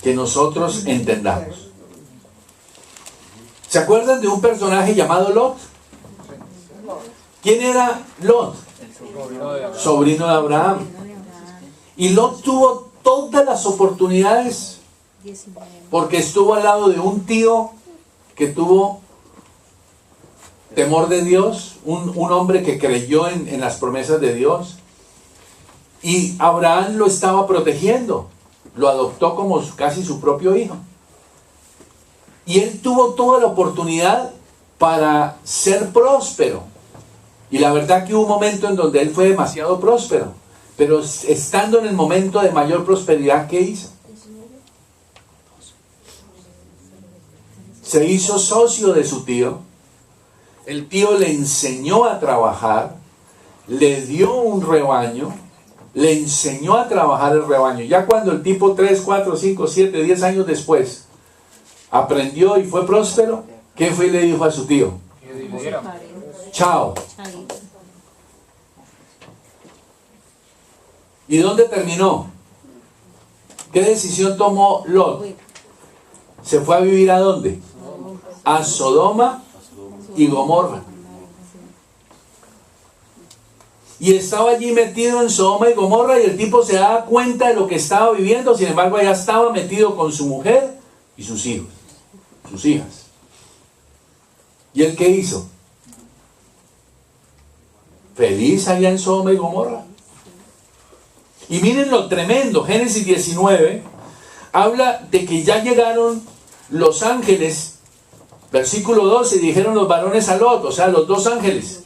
que nosotros entendamos? ¿Se acuerdan de un personaje llamado Lot? ¿Quién era Lot? Sobrino de Abraham. Y Lot tuvo todas las oportunidades porque estuvo al lado de un tío que tuvo temor de Dios, un hombre que creyó en las promesas de Dios. Y Abraham lo estaba protegiendo, lo adoptó como casi su propio hijo. Y él tuvo toda la oportunidad para ser próspero. Y la verdad que hubo un momento en donde él fue demasiado próspero. Pero estando en el momento de mayor prosperidad, ¿qué hizo? Se hizo socio de su tío. El tío le enseñó a trabajar, le dio un rebaño, le enseñó a trabajar el rebaño. Ya cuando el tipo 3, 4, 5, 7, 10 años después aprendió y fue próspero, ¿qué fue y le dijo a su tío? Chao. ¿Y dónde terminó? ¿Qué decisión tomó Lot? ¿Se fue a vivir a dónde? A Sodoma y Gomorra. Y estaba allí metido en Sodoma y Gomorra y el tipo se daba cuenta de lo que estaba viviendo. Sin embargo, allá estaba metido con su mujer y sus hijos, sus hijas. ¿Y él qué hizo? Feliz allá en Sodoma y Gomorra. Y miren lo tremendo, Génesis 19 habla de que ya llegaron los ángeles, versículo 12, dijeron los varones a Lot, o sea, los dos ángeles: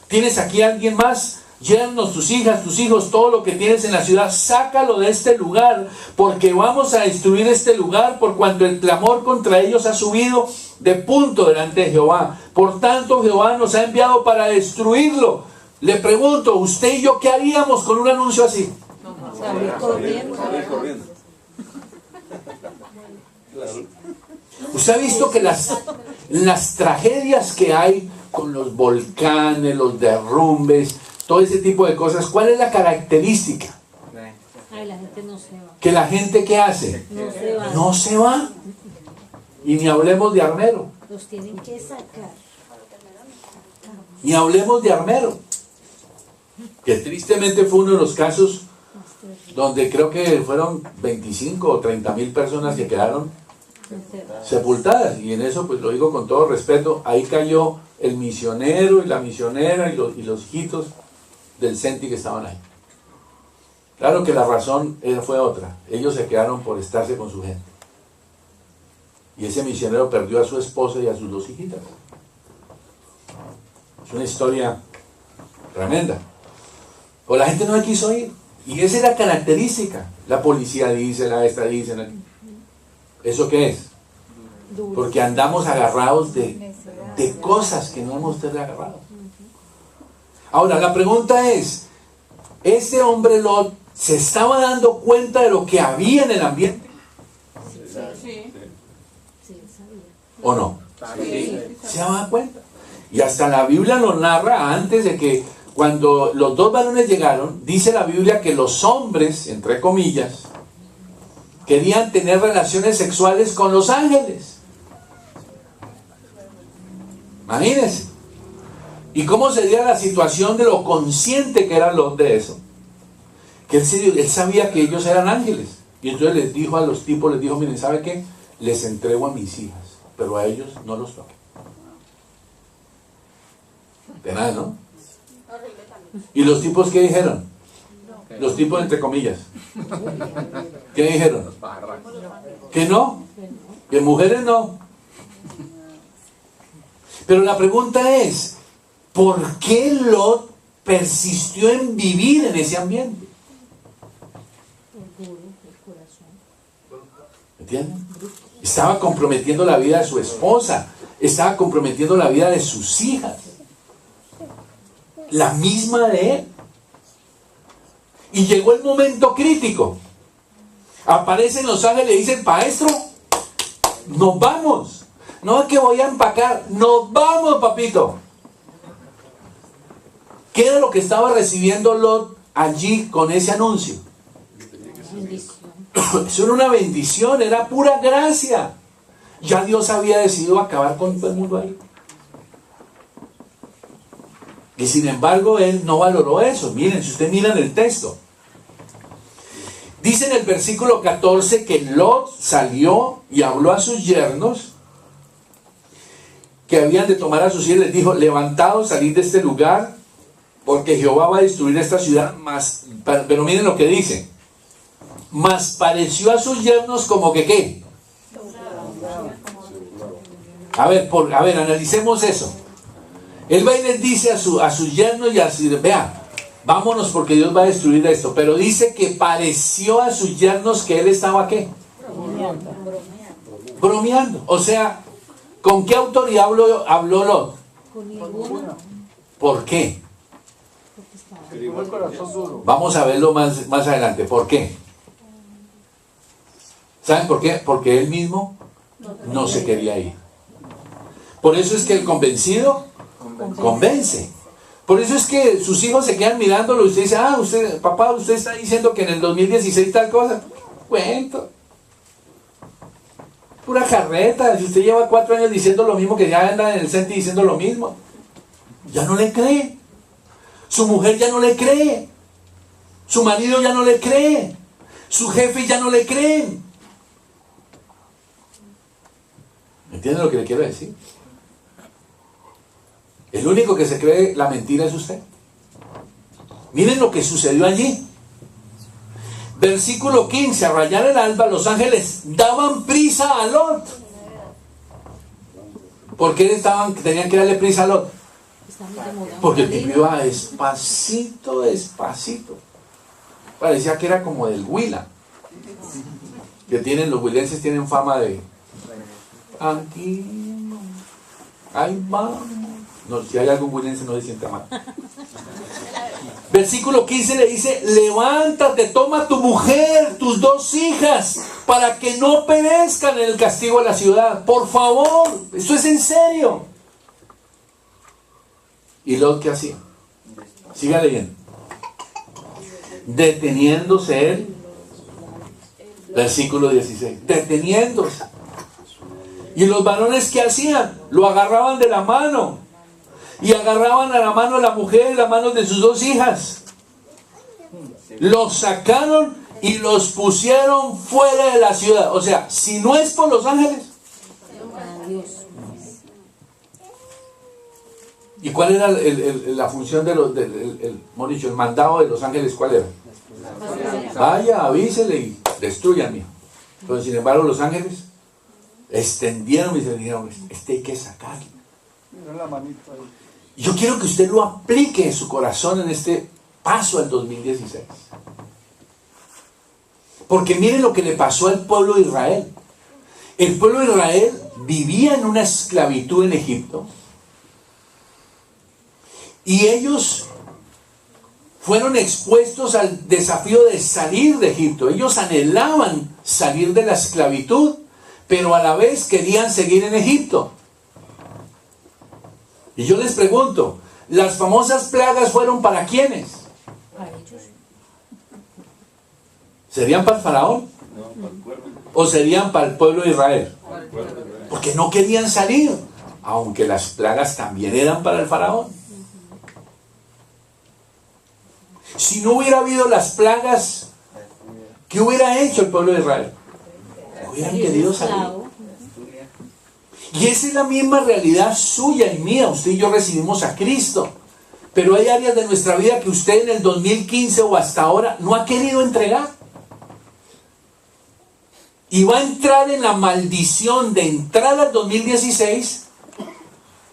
¿tienes aquí a alguien más? Llévanos tus hijas, tus hijos, todo lo que tienes en la ciudad, sácalo de este lugar, porque vamos a destruir este lugar, por cuanto el clamor contra ellos ha subido de punto delante de Jehová. Por tanto, Jehová nos ha enviado para destruirlo. Le pregunto, ¿usted y yo qué haríamos con un anuncio así? Salir corriendo. Usted ha visto que las tragedias que hay con los volcanes, los derrumbes, todo ese tipo de cosas, ¿cuál es la característica? Ay, la gente no se va. Que la gente, ¿qué hace? No se va. No se va. Y ni hablemos de armero. Los tienen que sacar. Ni hablemos de armero. Que tristemente fue uno de los casos donde creo que fueron 25 o 30,000 personas que quedaron sepultadas. Y en eso, pues lo digo con todo respeto, ahí cayó el misionero y la misionera y los hijitos del CENTI que estaban ahí. Claro que la razón fue otra. Ellos se quedaron por estarse con su gente. Y ese misionero perdió a su esposa y a sus dos hijitas. Es una historia tremenda. Pero la gente no le quiso ir. Y esa es la característica. La policía dice, la esta dice. ¿Eso qué es? Porque andamos agarrados de cosas que no hemos agarrado. Ahora, la pregunta es, ¿este hombre Lot se estaba dando cuenta de lo que había en el ambiente? Sí. ¿O no? Sí. ¿Se daban cuenta? Y hasta la Biblia lo narra antes de que cuando los dos varones llegaron, dice la Biblia que los hombres, entre comillas, querían tener relaciones sexuales con los ángeles. Imagínense. ¿Y cómo sería la situación de lo consciente que era Lot de eso? Que él sabía que ellos eran ángeles. Y entonces les dijo a los tipos, les dijo, miren, ¿sabe qué? Les entrego a mis hijas, pero a ellos no los toquen. Penal, ¿no? ¿Y los tipos qué dijeron? Los tipos entre comillas. ¿Qué dijeron? Que no, que mujeres no. Pero la pregunta es, ¿por qué Lot persistió en vivir en ese ambiente? ¿Entienden? Estaba comprometiendo la vida de su esposa, estaba comprometiendo la vida de sus hijas, la misma de él. Y llegó el momento crítico. Aparecen los ángeles y dicen, maestro, nos vamos. No es que voy a empacar, nos vamos, papito. ¿Qué era lo que estaba recibiendo Lot allí con ese anuncio? Eso era una bendición, era pura gracia. Ya Dios había decidido acabar con todo el mundo ahí. Y sin embargo, él no valoró eso. Miren, si ustedes miran el texto, dice en el versículo 14 que Lot salió y habló a sus yernos que habían de tomar a sus hijos. Les dijo, levantaos, salid de este lugar, porque Jehová va a destruir esta ciudad. Pero miren lo que dice. Mas pareció a sus yernos como que ¿qué? A ver, analicemos eso. Él va y les dice a sus yernos y así, vea, vámonos porque Dios va a destruir esto. Pero dice que pareció a sus yernos que él estaba ¿qué? Bromeando. O sea, ¿con qué autoridad habló Lot? Con ninguna. ¿Por qué? El corazón duro. Vamos a verlo más adelante. ¿Por qué? ¿Saben por qué? Porque él mismo no se quería ir. Por eso es que el convencido convence. Por eso es que sus hijos se quedan mirándolo y usted dice, papá, usted está diciendo que en el 2016 tal cosa. Cuento. Pura carreta. Si usted lleva 4 años diciendo lo mismo, que ya anda en el CENTI diciendo lo mismo. Ya no le cree. Su mujer ya no le cree. Su marido ya no le cree. Su jefe ya no le creen. ¿Me entienden lo que le quiero decir? El único que se cree la mentira es usted. Miren lo que sucedió allí. Versículo 15. A rayar el alba, los ángeles daban prisa a Lot. ¿Por qué tenían que darle prisa a Lot? Porque el tipo iba despacito, despacito. Parecía que era como del Huila. Los huilenses tienen fama de... Aquí... Ahí vamos. No, si hay algún huilense no se sienta mal. Versículo 15 le dice, levántate, toma tu mujer, tus 2 hijas, para que no perezcan en el castigo de la ciudad. Por favor, esto es en serio. ¿Y Lot qué hacía? Siga leyendo. Deteniéndose él, versículo 16, deteniéndose. ¿Y los varones qué hacían? Lo agarraban de la mano. Y agarraban a la mano de la mujer y la mano de sus 2 hijas. Los sacaron y los pusieron fuera de la ciudad. O sea, si no es por los ángeles. ¿Y cuál era la función de el mandado de los ángeles? ¿Cuál era? Vaya, avísele y destruyanme. Pero sin embargo los ángeles extendieron y se dijeron, hay que sacarlo. Yo quiero que usted lo aplique en su corazón en este paso al 2016. Porque miren lo que le pasó al pueblo de Israel. El pueblo de Israel vivía en una esclavitud en Egipto. Y ellos fueron expuestos al desafío de salir de Egipto. Ellos anhelaban salir de la esclavitud, pero a la vez querían seguir en Egipto. Y yo les pregunto, ¿las famosas plagas fueron para quiénes? Para ellos. ¿Serían para el faraón? ¿O serían para el pueblo de Israel? Porque no querían salir, aunque las plagas también eran para el faraón. Si no hubiera habido las plagas, ¿qué hubiera hecho el pueblo de Israel? Hubieran querido salir. Y esa es la misma realidad suya y mía. Usted y yo recibimos a Cristo, pero hay áreas de nuestra vida que usted en el 2015 o hasta ahora no ha querido entregar. Y va a entrar en la maldición de entrar al 2016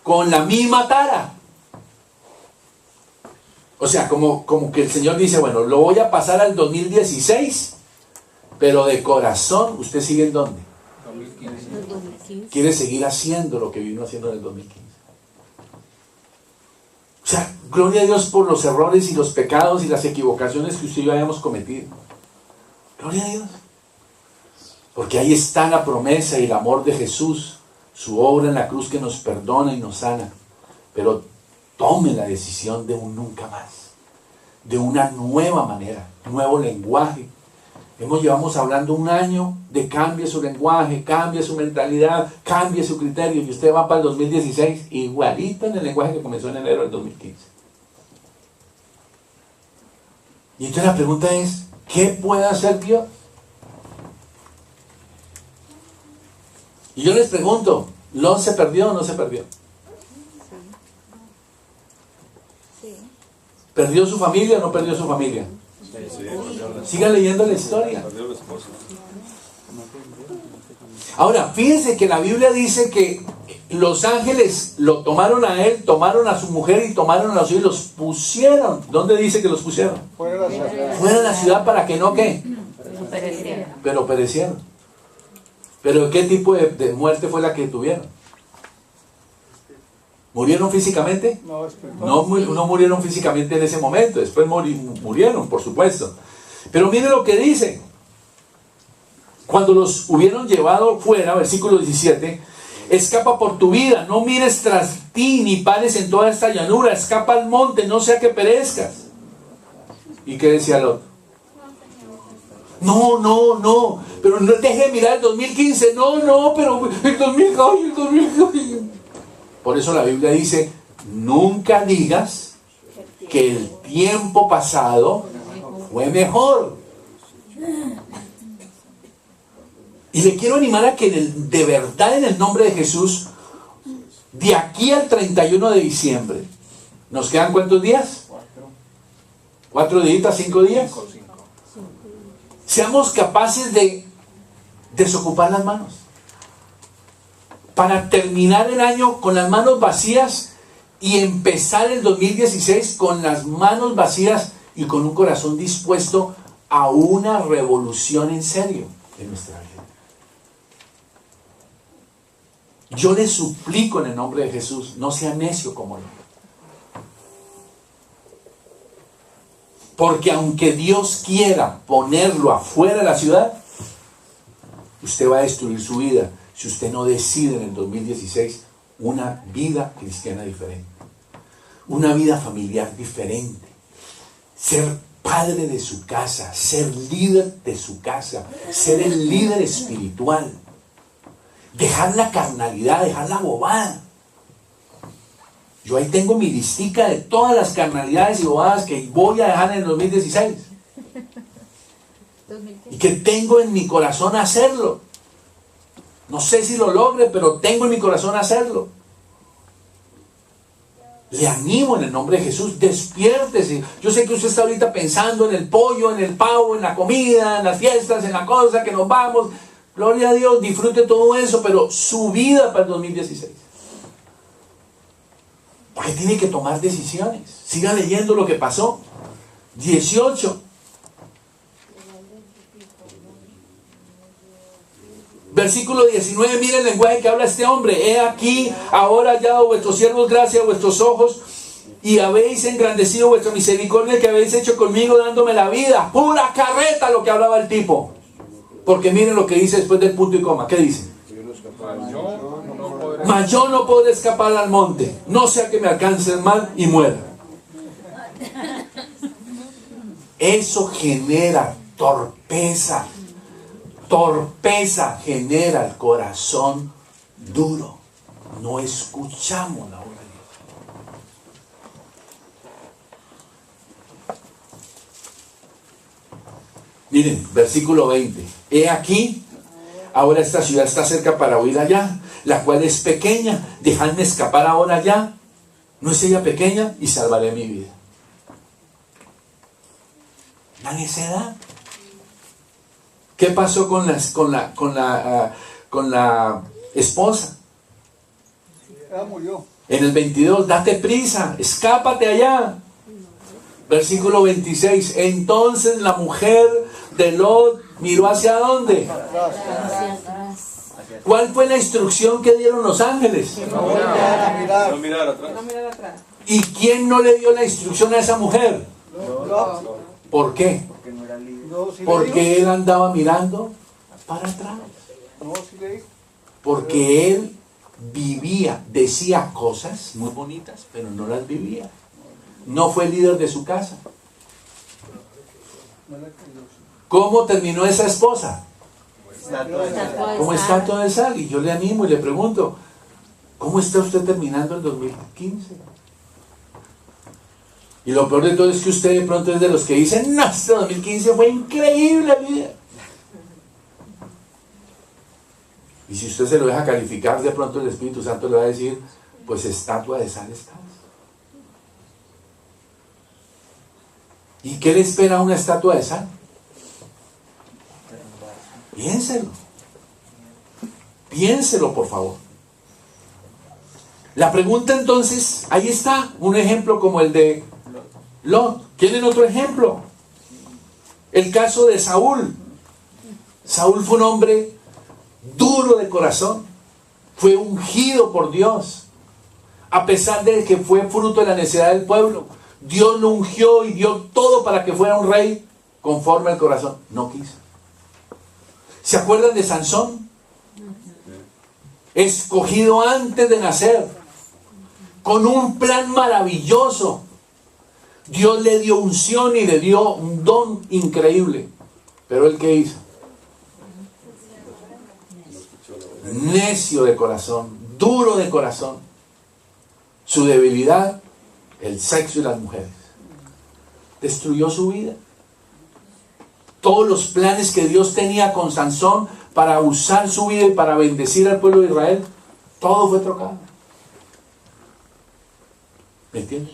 con la misma tara. O sea, como que el Señor dice, bueno, lo voy a pasar al 2016, pero de corazón, ¿usted sigue en dónde? 2015. Quiere seguir haciendo lo que vino haciendo en el 2015. O sea, gloria a Dios por los errores y los pecados y las equivocaciones que usted y yo hayamos cometido. Gloria a Dios. Porque ahí está la promesa y el amor de Jesús, su obra en la cruz que nos perdona y nos sana. Pero tome la decisión de un nunca más, de una nueva manera, nuevo lenguaje. Llevamos hablando un año de cambie su lenguaje, cambie su mentalidad, cambie su criterio, y usted va para el 2016 igualito en el lenguaje que comenzó en enero del 2015. Y entonces la pregunta es, ¿qué puede hacer Dios? Y yo les pregunto, ¿Lot se perdió o no se perdió? ¿Perdió su familia o no perdió su familia? Sigan leyendo la historia. Ahora, fíjense que la Biblia dice que los ángeles lo tomaron a él, tomaron a su mujer y tomaron a los hijos y los pusieron. ¿Dónde dice que los pusieron? Fuera de la ciudad. Fuera de la ciudad, para que no, ¿qué? Pero perecieron. ¿Pero qué tipo de muerte fue la que tuvieron? ¿Murieron físicamente? No, espiritual. No murieron físicamente en ese momento, después murieron, por supuesto. Pero miren lo que dice. Cuando los hubieron llevado fuera, versículo 17, escapa por tu vida, no mires tras ti, ni pares en toda esta llanura, escapa al monte, no sea que perezcas. ¿Y qué decía Lot? No, pero no deje de mirar el 2015, pero el 2015. Por eso la Biblia dice, nunca digas que el tiempo pasado fue mejor. Y le quiero animar a que de verdad en el nombre de Jesús, de aquí al 31 de diciembre, ¿nos quedan cuántos días? 4 días, 5 días. Seamos capaces de desocupar las manos. Para terminar el año con las manos vacías y empezar el 2016 con las manos vacías y con un corazón dispuesto a una revolución en serio en nuestra vida. Yo les suplico en el nombre de Jesús, no sea necio como yo. Porque aunque Dios quiera ponerlo afuera de la ciudad, usted va a destruir su vida si usted no decide en el 2016 una vida cristiana diferente, una vida familiar diferente, ser padre de su casa, ser líder de su casa, ser el líder espiritual, dejar la carnalidad, dejar la bobada. Yo ahí tengo mi listica de todas las carnalidades y bobadas que voy a dejar en el 2016 y que tengo en mi corazón hacerlo. No sé si lo logre, pero tengo en mi corazón hacerlo. Le animo en el nombre de Jesús, despiértese. Yo sé que usted está ahorita pensando en el pollo, en el pavo, en la comida, en las fiestas, en la cosa que nos vamos. Gloria a Dios, disfrute todo eso, pero su vida para el 2016. Porque tiene que tomar decisiones. Siga leyendo lo que pasó. 18. Versículo 19, miren el lenguaje que habla este hombre. He aquí, ahora hallado vuestros siervos gracia a vuestros ojos, y habéis engrandecido vuestra misericordia que habéis hecho conmigo dándome la vida. Pura carreta lo que hablaba el tipo. Porque miren lo que dice después del punto y coma. ¿Qué dice? Mas yo no podré escapar al monte, no sea que me alcance el mal y muera. Eso genera torpeza. Torpeza genera el corazón duro. No escuchamos la voz de Dios. Miren, versículo 20. He aquí, ahora esta ciudad está cerca para huir allá, la cual es pequeña. Dejadme escapar ahora allá. ¿No es ella pequeña? Y salvaré mi vida. La necedad. ¿Qué pasó con la esposa? Ya murió. En el 22, date prisa, escápate allá. Versículo 26, entonces la mujer de Lot miró hacia dónde. ¿Cuál fue la instrucción que dieron los ángeles? No voltear a mirar. No mirar atrás. ¿Y quién no le dio la instrucción a esa mujer? ¿Por qué? No, sí le Porque él andaba mirando para atrás. dijo. No, sí le dijo. Porque él vivía, decía cosas muy bonitas, pero no las vivía. No fue líder de su casa. No le creyó. ¿Cómo terminó esa esposa? Como Estatua estatua de sal. Y yo le animo y le pregunto, ¿cómo está usted terminando el 2015? Y lo peor de todo es que usted de pronto es de los que dicen, no, este 2015 fue increíble, vida. Y si usted se lo deja calificar, de pronto el Espíritu Santo le va a decir, pues estatua de sal estás. ¿Y qué le espera a una estatua de sal? Piénselo. Piénselo, por favor. La pregunta entonces, ahí está, un ejemplo como el de Lot. ¿Quieren otro ejemplo? El caso de Saúl. Saúl fue un hombre duro de corazón. Fue ungido por Dios. A pesar de que fue fruto de la necesidad del pueblo. Dios lo ungió y dio todo para que fuera un rey conforme al corazón. No quiso. ¿Se acuerdan de Sansón? Escogido antes de nacer. Con un plan maravilloso. Dios le dio unción y le dio un don increíble. Pero ¿él qué hizo? Necio de corazón, duro de corazón. Su debilidad, el sexo y las mujeres. Destruyó su vida. Todos los planes que Dios tenía con Sansón para usar su vida y para bendecir al pueblo de Israel, todo fue trocado. ¿Me entiende?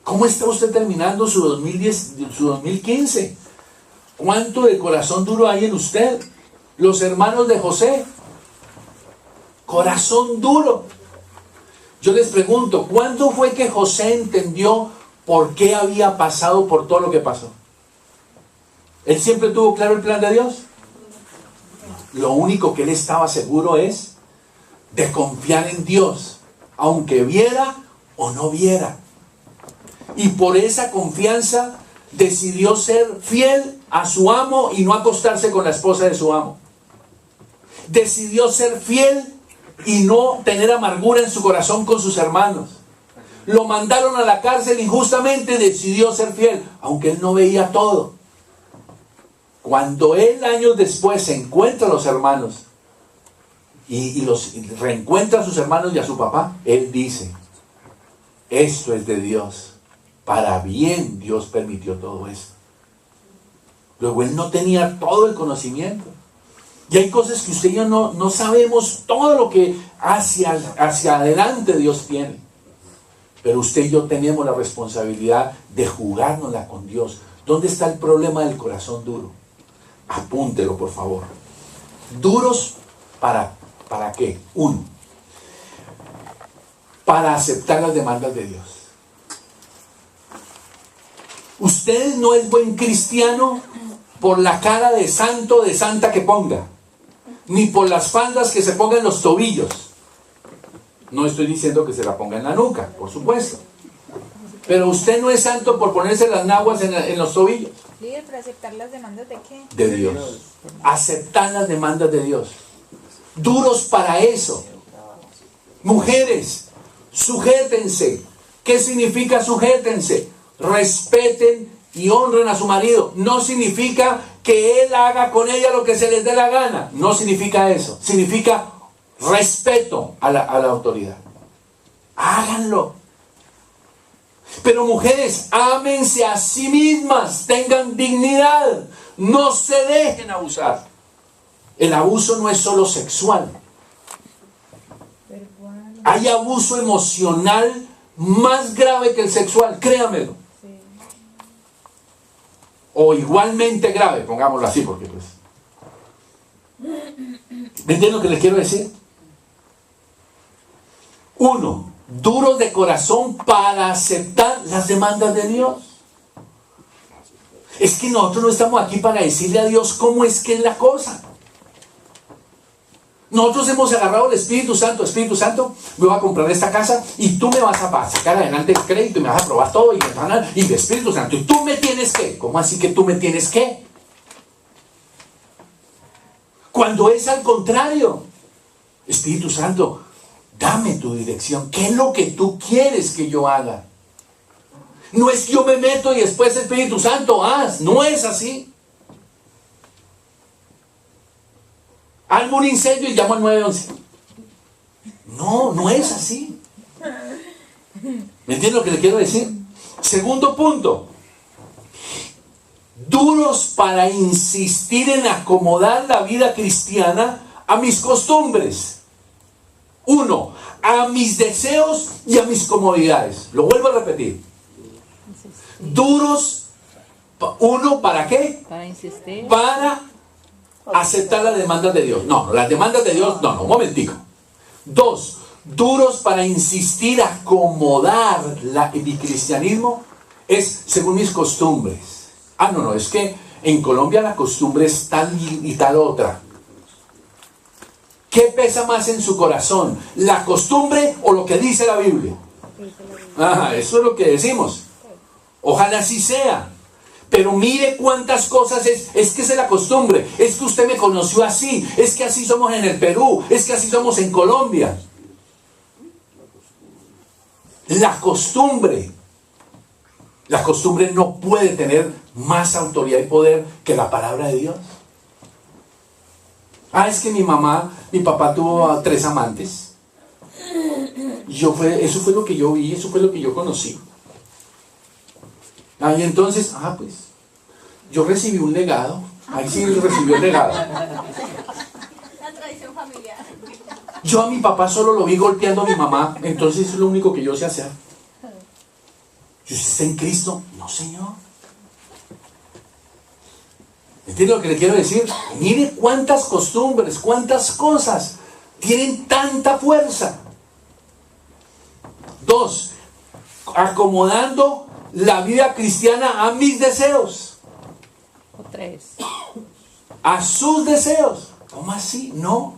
¿Cómo está usted terminando su 2010, su 2015? ¿Cuánto de corazón duro hay en usted? Los hermanos de José, corazón duro. Yo les pregunto, ¿cuándo fue que José entendió por qué había pasado por todo lo que pasó? ¿Él siempre tuvo claro el plan de Dios? Lo único que él estaba seguro es de confiar en Dios, aunque viera o no viera. Y por esa confianza decidió ser fiel a su amo y no acostarse con la esposa de su amo. Decidió ser fiel y no tener amargura en su corazón con sus hermanos. Lo mandaron a la cárcel injustamente, decidió ser fiel, aunque él no veía todo. Cuando él años después se encuentra a los hermanos y reencuentra a sus hermanos y a su papá, él dice, esto es de Dios. Para bien Dios permitió todo esto. Luego él no tenía todo el conocimiento. Y hay cosas que usted y yo no sabemos todo lo que hacia adelante Dios tiene. Pero usted y yo tenemos la responsabilidad de jugárnosla con Dios. ¿Dónde está el problema del corazón duro? Apúntelo, por favor. ¿Duros para qué? Uno, para aceptar las demandas de Dios. Usted no es buen cristiano por la cara de santo o de santa que ponga, ni por las faldas que se pongan en los tobillos. No estoy diciendo que se la ponga en la nuca, por supuesto. Pero usted no es santo por ponerse las naguas en los tobillos. Líder, ¿para aceptar las demandas de qué? De Dios. Aceptar las demandas de Dios. duros para eso. Mujeres, sujétense. ¿Qué significa sujétense? Respeten y honren a su marido. No significa que él haga con ella lo que se les dé la gana. No significa eso. Significa respeto a la autoridad. Háganlo. Pero mujeres, ámense a sí mismas, tengan dignidad, no se dejen abusar. El abuso no es solo sexual. Hay abuso emocional más grave que el sexual, créamelo. O igualmente grave, pongámoslo así, porque pues... ¿Me entienden lo que les quiero decir? 1. Duros de corazón para aceptar las demandas de Dios. Es que nosotros no estamos aquí para decirle a Dios cómo es que es la cosa. Nosotros hemos agarrado el Espíritu Santo. Espíritu Santo, me voy a comprar esta casa y tú me vas a sacar adelante el crédito y me vas a aprobar todo y el Espíritu Santo. ¿Y tú me tienes qué? ¿Cómo así que tú me tienes qué? Cuando es al contrario. Espíritu Santo, dame tu dirección. ¿Qué es lo que tú quieres que yo haga? No es yo me meto y después Espíritu Santo haz. No es así. Hago un incendio y llamo al 911. No es así. ¿Me entiendes lo que le quiero decir? Segundo punto. Duros para insistir en acomodar la vida cristiana a mis costumbres. 1. A mis deseos y a mis comodidades. Lo vuelvo a repetir. Duros. 1. ¿Para qué? Para insistir. Para aceptar las demandas de Dios. No, las demandas de Dios, no, un momentico. 2. Duros para insistir, acomodar mi cristianismo es según mis costumbres. No, es que en Colombia la costumbre es tal y tal otra. ¿Qué pesa más en su corazón? ¿La costumbre o lo que dice la Biblia? Eso es lo que decimos. Ojalá así sea. Pero mire cuántas cosas es que esa es la costumbre, es que usted me conoció así, es que así somos en el Perú, es que así somos en Colombia. La costumbre no puede tener más autoridad y poder que la palabra de Dios. Es que mi papá tuvo 3 amantes. Y eso fue lo que yo vi, eso fue lo que yo conocí. Y entonces, pues, yo recibí un legado. Ahí sí recibió el legado. La tradición familiar. Yo a mi papá solo lo vi golpeando a mi mamá, entonces eso es lo único que yo sé hacer. ¿Usted está en Cristo? No, Señor. ¿Entiende lo que le quiero decir? Mire cuántas costumbres, cuántas cosas tienen tanta fuerza. 2. Acomodando la vida cristiana a mis deseos. O 3. A sus deseos. ¿Cómo así? No.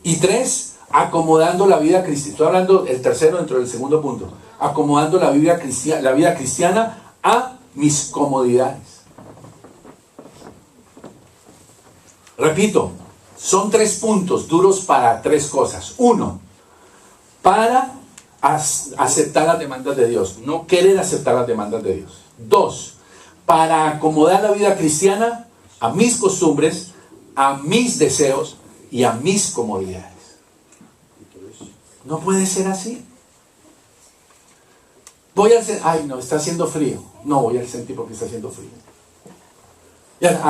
Y 3. Acomodando la vida cristiana. Estoy hablando el tercero dentro del segundo punto. Acomodando la vida cristiana a mis comodidades. Repito, son 3 puntos duros para 3 cosas. 1. Para aceptar las demandas de Dios, no querer aceptar las demandas de Dios. 2. Para acomodar la vida cristiana a mis costumbres, a mis deseos y a mis comodidades. No puede ser así. Voy al centro, no, está haciendo frío. No voy al centro porque está haciendo frío.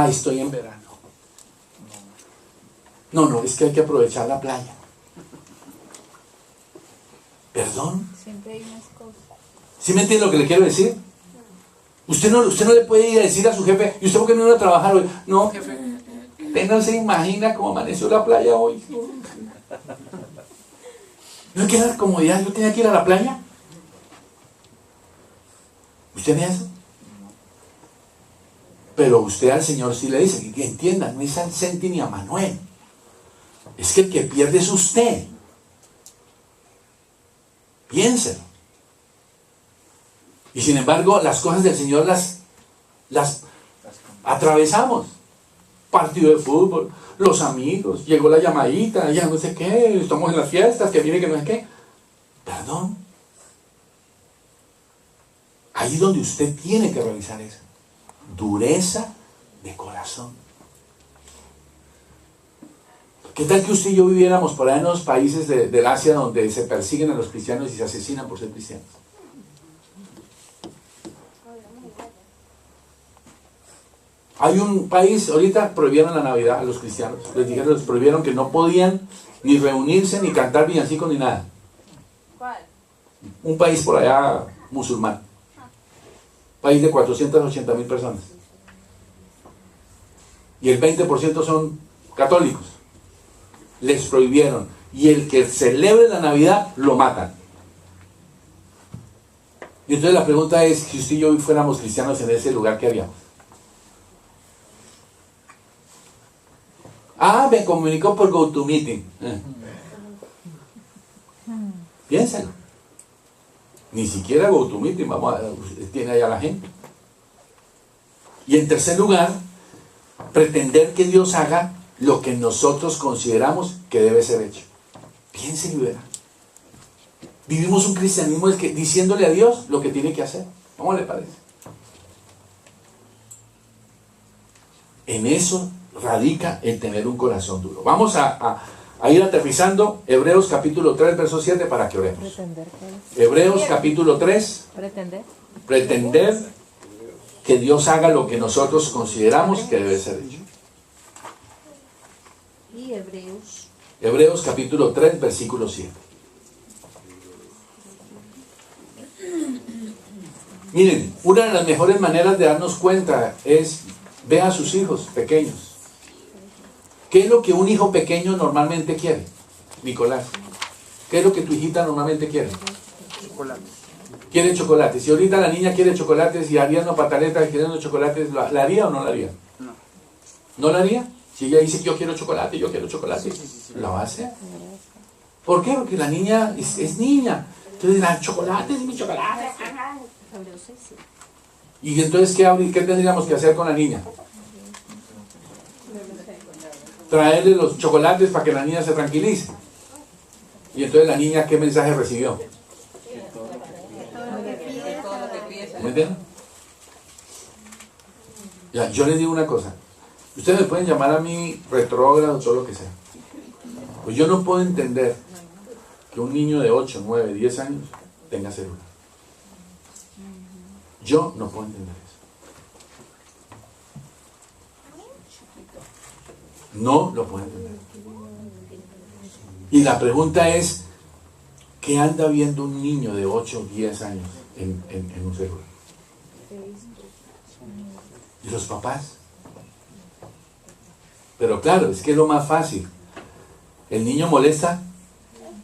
Estoy en verano. No, es que hay que aprovechar la playa. ¿Perdón? Siempre hay unas cosas. ¿Sí me entiende lo que le quiero decir? Usted no le puede ir a decir a su jefe, ¿y usted por qué no viene a trabajar hoy? No, jefe, usted no se imagina cómo amaneció la playa hoy. ¿No hay que dar comodidad? ¿Yo tenía que ir a la playa? ¿Usted ve eso? Pero usted al Señor sí le dice, que entienda, no es a Senti ni a Manuel. Es que el que pierde es usted. Piénselo. Y sin embargo, las cosas del Señor las atravesamos. partido de fútbol, los amigos, llegó la llamadita, ya no sé qué, estamos en las fiestas, que viene que no sé qué. Perdón. Ahí es donde usted tiene que revisar eso. Dureza de corazón. ¿Qué tal que usted y yo viviéramos por ahí en los países del Asia donde se persiguen a los cristianos y se asesinan por ser cristianos? Hay un país, ahorita prohibieron la Navidad a los cristianos. Les prohibieron que no podían ni reunirse, ni cantar villancicos, ni nada. ¿Cuál? Un país por allá musulmán. País de 480,000 personas. Y el 20% son católicos. Les prohibieron. Y el que celebre la Navidad, lo matan. Y entonces la pregunta es, si usted y yo fuéramos cristianos en ese lugar, ¿qué haríamos? Ah, me comunicó por GoToMeeting. Piénsalo. Ni siquiera GoToMeeting, tiene allá la gente. Y en tercer lugar, pretender que Dios haga lo que nosotros consideramos que debe ser hecho. Piense y verá. Vivimos un cristianismo diciéndole a Dios lo que tiene que hacer. ¿Cómo le parece? En eso radica el tener un corazón duro. Vamos a ir aterrizando. Hebreos capítulo 3, verso 7 para que oremos. Pretender. Hebreos capítulo 3. Pretender. Pretender que Dios haga lo que nosotros consideramos que debe ser hecho. Y Hebreos. Hebreos capítulo 3, versículo 7. Miren, una de las mejores maneras de darnos cuenta es ver a sus hijos pequeños. ¿Qué es lo que un hijo pequeño normalmente quiere? Nicolás, ¿qué es lo que tu hijita normalmente quiere? Chocolate. Quiere chocolate. Si ahorita la niña quiere chocolates y Ariana Pataleta queriendo chocolates, ¿la haría o no la haría? No. ¿No la haría? Si ella dice yo quiero chocolate, Sí. ¿lo va a hacer? ¿Por qué? Porque la niña es niña. Entonces la chocolate es mi chocolate. Hebreos 6. Y entonces, ¿qué tendríamos que hacer con la niña? Traerle los chocolates para que la niña se tranquilice. Y entonces la niña, ¿qué mensaje recibió? ¿Me entienden? Ya, yo les digo una cosa. Ustedes me pueden llamar a mí retrógrado, todo lo que sea. Pues yo no puedo entender que un niño de 8, 9, 10 años tenga celular. Yo no puedo entender eso. No lo puedo entender. Y la pregunta es, ¿qué anda viendo un niño de 8 o 10 años en un celular? ¿Y los papás? Pero claro, es que es lo más fácil. El niño molesta,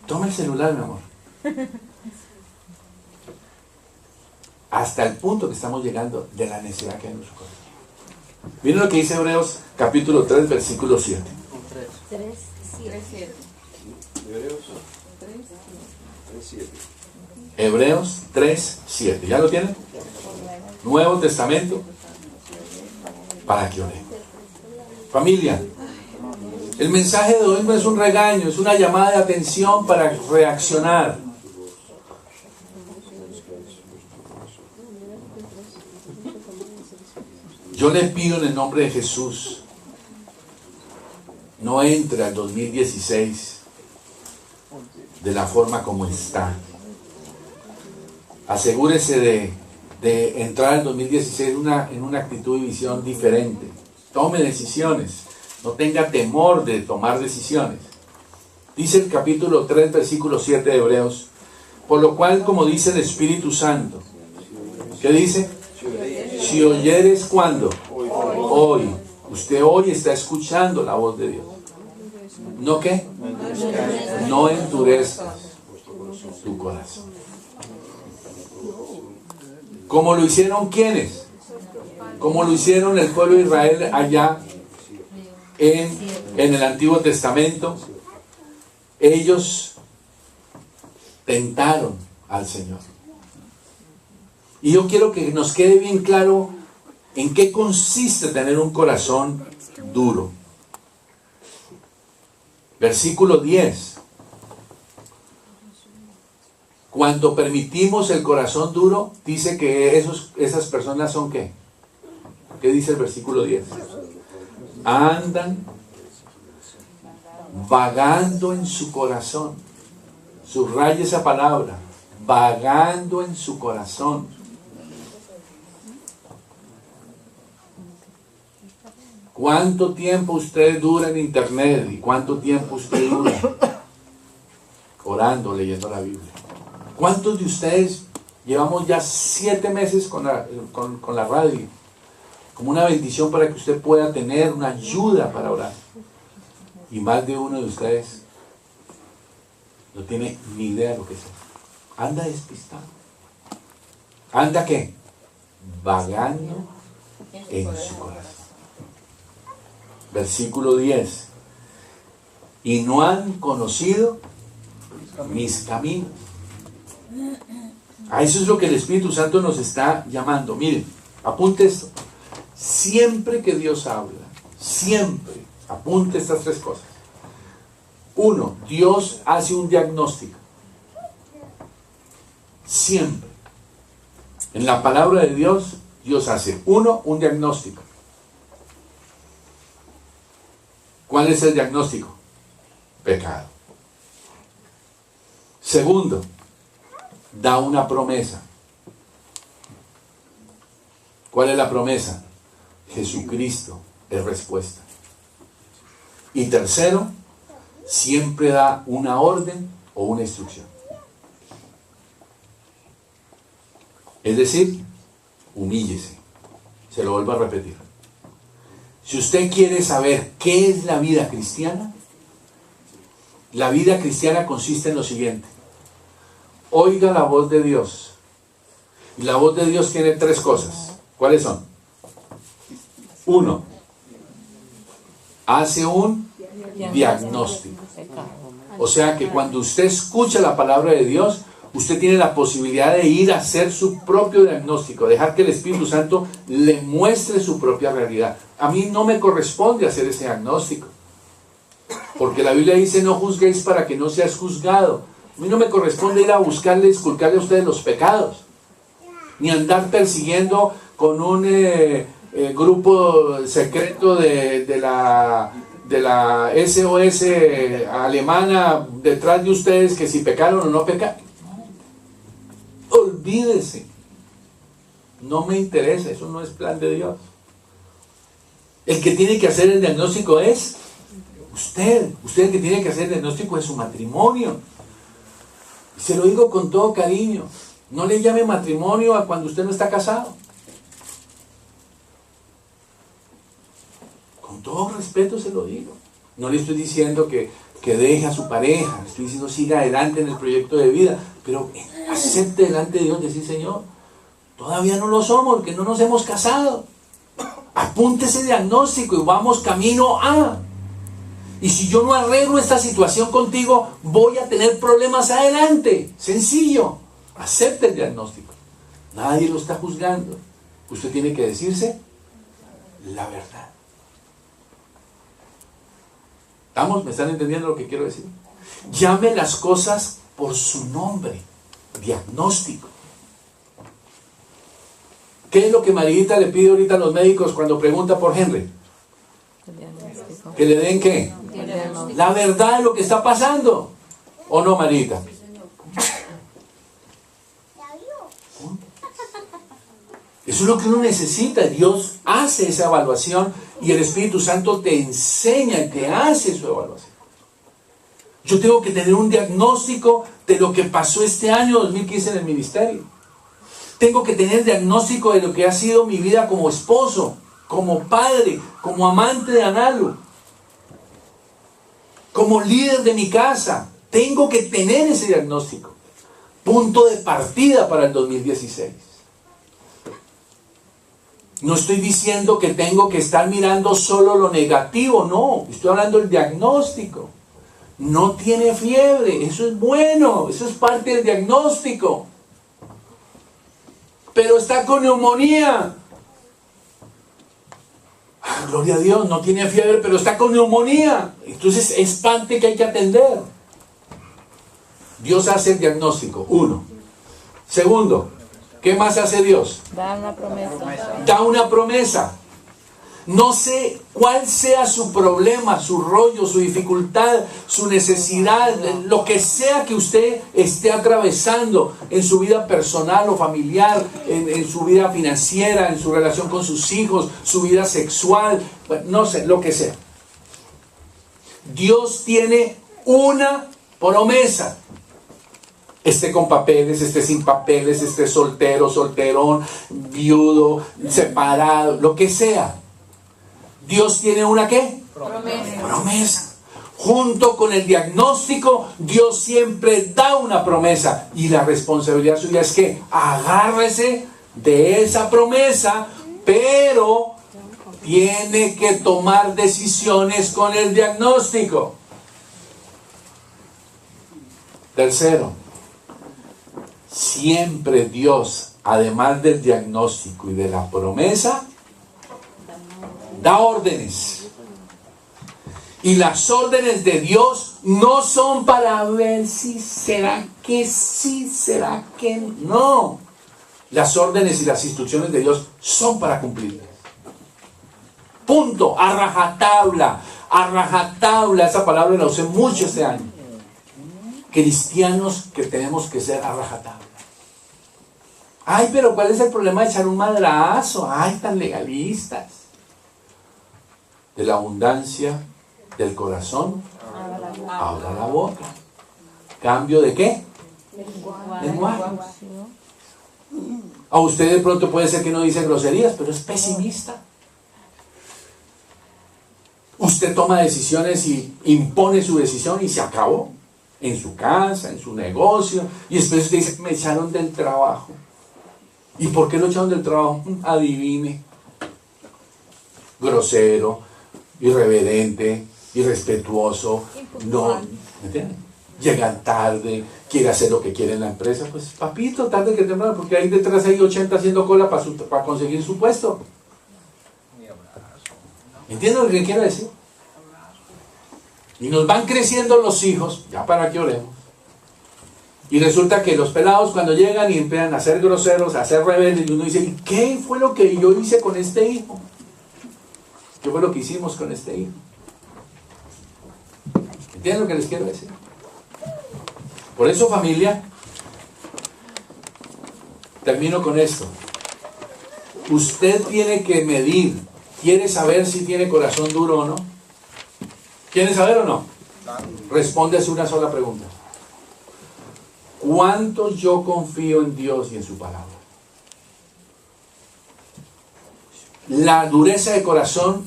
toma el celular, mi amor. Hasta el punto que estamos llegando de la necesidad que hay en nuestro corazón. Miren lo que dice Hebreos capítulo 3, versículo 7. 3, 7. Hebreos 3, 7. Hebreos 3, 7. ¿Ya lo tienen? Nuevo Testamento. Para que oren. Familia, el mensaje de hoy no es un regaño, es una llamada de atención para reaccionar. Yo le pido en el nombre de Jesús, no entre al 2016 de la forma como está. Asegúrese de entrar al 2016 en una actitud y visión diferente. Tome decisiones, no tenga temor de tomar decisiones. Dice el capítulo 3, versículo 7 de Hebreos, por lo cual, como dice el Espíritu Santo, ¿qué dice? Si oyeres, ¿cuándo? Hoy. Usted hoy está escuchando la voz de Dios. ¿No qué? No endurezcas tu corazón. ¿Cómo lo hicieron quiénes? Como lo hicieron el pueblo de Israel allá en el Antiguo Testamento. Ellos tentaron al Señor. Y yo quiero que nos quede bien claro en qué consiste tener un corazón duro. Versículo 10. Cuando permitimos el corazón duro, dice que esas personas son ¿qué? ¿Qué dice el versículo 10? Andan vagando en su corazón. Subraya esa palabra, vagando en su corazón. ¿Cuánto tiempo usted dura en internet? ¿Y cuánto tiempo usted dura orando, leyendo la Biblia? ¿Cuántos de ustedes llevamos ya 7 meses con la radio? Como una bendición para que usted pueda tener una ayuda para orar. Y más de uno de ustedes no tiene ni idea de lo que es. Anda despistado. ¿Anda qué? Vagando en su corazón. Versículo 10. Y no han conocido mis caminos. A eso es lo que el Espíritu Santo nos está llamando. Miren, apunte esto. Siempre que Dios habla, siempre, apunte estas 3 cosas. 1, Dios hace un diagnóstico. Siempre. En la palabra de Dios, Dios hace, 1, un diagnóstico. ¿Cuál es el diagnóstico? Pecado. 2, da una promesa. ¿Cuál es la promesa? Jesucristo es respuesta. Y 3, siempre da una orden o una instrucción. Es decir, humíllese. Se lo vuelvo a repetir. Si usted quiere saber qué es la vida cristiana, la vida cristiana consiste en lo siguiente. Oiga la voz de Dios. Y la voz de Dios tiene 3 cosas. ¿Cuáles son? 1, hace un diagnóstico. O sea que cuando usted escucha la palabra de Dios, usted tiene la posibilidad de ir a hacer su propio diagnóstico, dejar que el Espíritu Santo le muestre su propia realidad. A mí no me corresponde hacer ese diagnóstico, porque la Biblia dice: no juzguéis para que no seas juzgado. A mí no me corresponde ir a buscarle, esculcarle a ustedes los pecados, ni andar persiguiendo con un grupo secreto de la SOS alemana detrás de ustedes, que si pecaron o no pecaron. Olvídese. No me interesa, eso no es plan de Dios. El que tiene que hacer el diagnóstico es usted. Usted el que tiene que hacer el diagnóstico es su matrimonio. Y se lo digo con todo cariño. No le llame matrimonio a cuando usted no está casado. Con todo respeto se lo digo. No le estoy diciendo que deje a su pareja. Le estoy diciendo siga adelante en el proyecto de vida. Pero acepte delante de Dios decir: Señor, todavía no lo somos, porque no nos hemos casado. Apunte ese diagnóstico y vamos camino a. Y si yo no arreglo esta situación contigo, voy a tener problemas adelante. Sencillo. Acepte el diagnóstico. Nadie lo está juzgando. Usted tiene que decirse la verdad. ¿Estamos? ¿Me están entendiendo lo que quiero decir? Llame las cosas por su nombre. Diagnóstico. ¿Qué es lo que Marita le pide ahorita a los médicos cuando pregunta por Henry? ¿Que le den qué? La verdad de lo que está pasando. ¿O no, Marita? Eso es lo que uno necesita. Dios hace esa evaluación y el Espíritu Santo te enseña y te hace su evaluación. Yo tengo que tener un diagnóstico de lo que pasó este año 2015 en el ministerio. Tengo que tener diagnóstico de lo que ha sido mi vida como esposo, como padre, como amante de Analu, como líder de mi casa. Tengo que tener ese diagnóstico. Punto de partida para el 2016. No estoy diciendo que tengo que estar mirando solo lo negativo, no. Estoy hablando del diagnóstico. No tiene fiebre, eso es bueno, eso es parte del diagnóstico. Pero está con neumonía. gloria a Dios, no tiene fiebre, pero está con neumonía. Entonces es parte que hay que atender. Dios hace el diagnóstico, uno. Segundo, ¿qué más hace Dios? Da una promesa. Da una promesa. No sé cuál sea su problema, su rollo, su dificultad, su necesidad, lo que sea que usted esté atravesando en su vida personal o familiar, en su vida financiera, en su relación con sus hijos, su vida sexual, no sé, lo que sea. Dios tiene una promesa. Esté con papeles, esté sin papeles, esté soltero, solterón, viudo, separado, lo que sea. Dios tiene una ¿qué? Promesa. Junto con el diagnóstico, Dios siempre da una promesa. Y la responsabilidad suya es que agárrese de esa promesa, pero tiene que tomar decisiones con el diagnóstico. Tercero, siempre Dios, además del diagnóstico y de la promesa, da órdenes. Y las órdenes de Dios no son para ver si será que sí, será que no. Las órdenes y las instrucciones de Dios son para cumplirlas. Punto. A rajatabla. A rajatabla. Esa palabra la usé mucho este año. Cristianos que tenemos que ser a rajatabla. Ay, pero ¿cuál es el problema de echar un madrazo? Ay, tan legalistas. De la abundancia del corazón habla la boca. ¿Cambio de qué? Lenguaje. A usted de pronto puede ser que no dice groserías, pero es pesimista. Usted toma decisiones y impone su decisión y se acabó. En su casa, en su negocio. Y después usted dice, me echaron del trabajo. ¿Y por qué lo echaron del trabajo? Adivine. Grosero, irreverente, irrespetuoso, no, ¿entiendes? Llegan tarde, quiere hacer lo que quiere en la empresa, pues papito, tarde que temprano, porque ahí detrás hay 80 haciendo cola para conseguir su puesto. ¿Entienden lo que quiero decir? Y nos van creciendo los hijos, ya para que oremos. Y resulta que los pelados cuando llegan y empiezan a ser groseros, a ser rebeldes, y uno dice, ¿y qué fue lo que yo hice con este hijo? ¿Qué fue lo que hicimos con este hijo? ¿Entienden lo que les quiero decir? Por eso, familia, termino con esto. Usted tiene que medir. ¿Quiere saber si tiene corazón duro o no? ¿Quiere saber o no? Respóndase una sola pregunta. ¿Cuánto yo confío en Dios y en su palabra? La dureza de corazón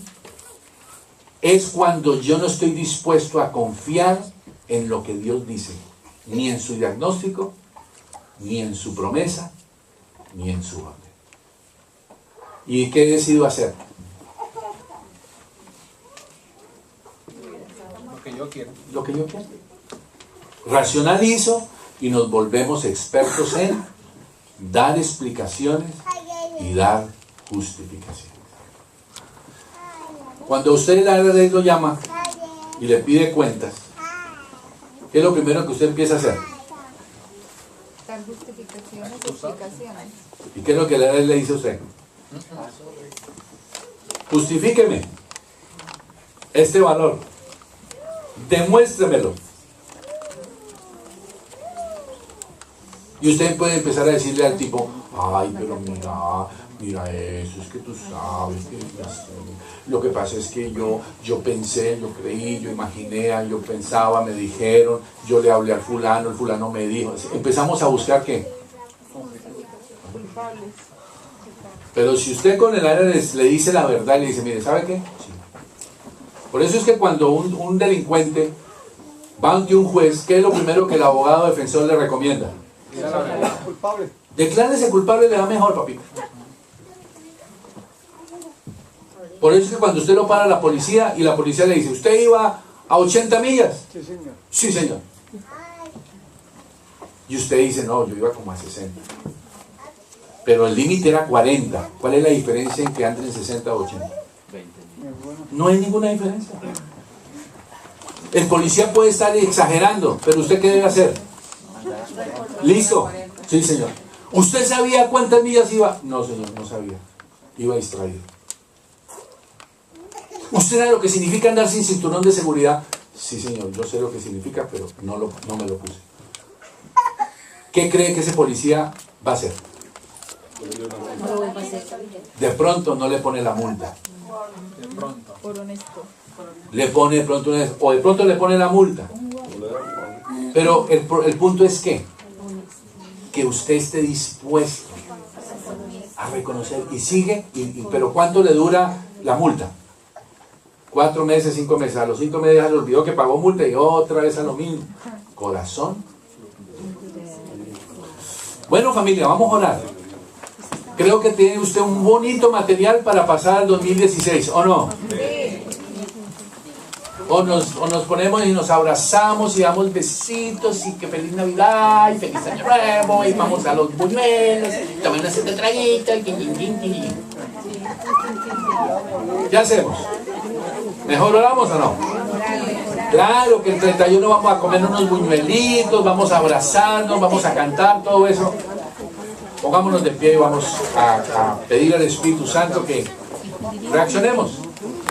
es cuando yo no estoy dispuesto a confiar en lo que Dios dice, ni en su diagnóstico, ni en su promesa, ni en su orden. ¿Y qué decido hacer? Lo que yo quiero. Lo que yo quiero. Racionalizo y nos volvemos expertos en dar explicaciones y dar justificaciones. Cuando usted lo llama y le pide cuentas, ¿qué es lo primero que usted empieza a hacer? Dar justificaciones, explicaciones. ¿Y qué es lo que le dice a usted? Justifíqueme este valor. Demuéstremelo. Y usted puede empezar a decirle al tipo, ay, pero mira eso, es que tú sabes que lo que pasa es que yo pensé, yo creí, yo imaginé, yo pensaba, me dijeron, yo le hablé al fulano, el fulano me dijo. Empezamos a buscar ¿qué? Pero si usted con el área le dice la verdad y le dice, mire, ¿sabe qué? Sí. Por eso es que cuando un delincuente va ante un juez, ¿qué es lo primero que el abogado defensor le recomienda? Culpable. Declárese culpable, le da mejor, papito. Por eso es que cuando usted lo para a la policía y la policía le dice, ¿usted iba a 80 millas? Sí, señor. Sí, señor. Y usted dice, no, yo iba como a 60. Pero el límite era 40. ¿Cuál es la diferencia en que anden en 60 o 80? No hay ninguna diferencia. El policía puede estar exagerando, pero ¿usted qué debe hacer? ¿Listo? Sí, señor. ¿Usted sabía cuántas millas iba? No, señor, no sabía. Iba distraído. ¿Usted sabe lo que significa andar sin cinturón de seguridad? Sí, señor, yo sé lo que significa, pero no me lo puse. ¿Qué cree que ese policía va a hacer? No lo vuelvo a hacer. De pronto no le pone la multa. Por honesto. Le pone de pronto o de pronto le pone la multa. Pero el punto es que usted esté dispuesto a reconocer y sigue, pero ¿cuánto le dura la multa? 4 meses, 5 meses. A los 5 meses ya le olvidó que pagó multa y otra vez a lo mismo. Corazón. Bueno, familia, vamos a orar. Creo que tiene usted un bonito material para pasar al 2016, ¿o no? O nos ponemos y nos abrazamos y damos besitos y que feliz Navidad y feliz Año Nuevo y vamos a los buñuelos, tomemos este traguito y ¿qué hacemos? ¿Mejor oramos o no? Claro que el 31 vamos a comer unos buñuelitos, vamos a abrazarnos, vamos a cantar, todo eso. Pongámonos de pie y vamos a pedir al Espíritu Santo que reaccionemos.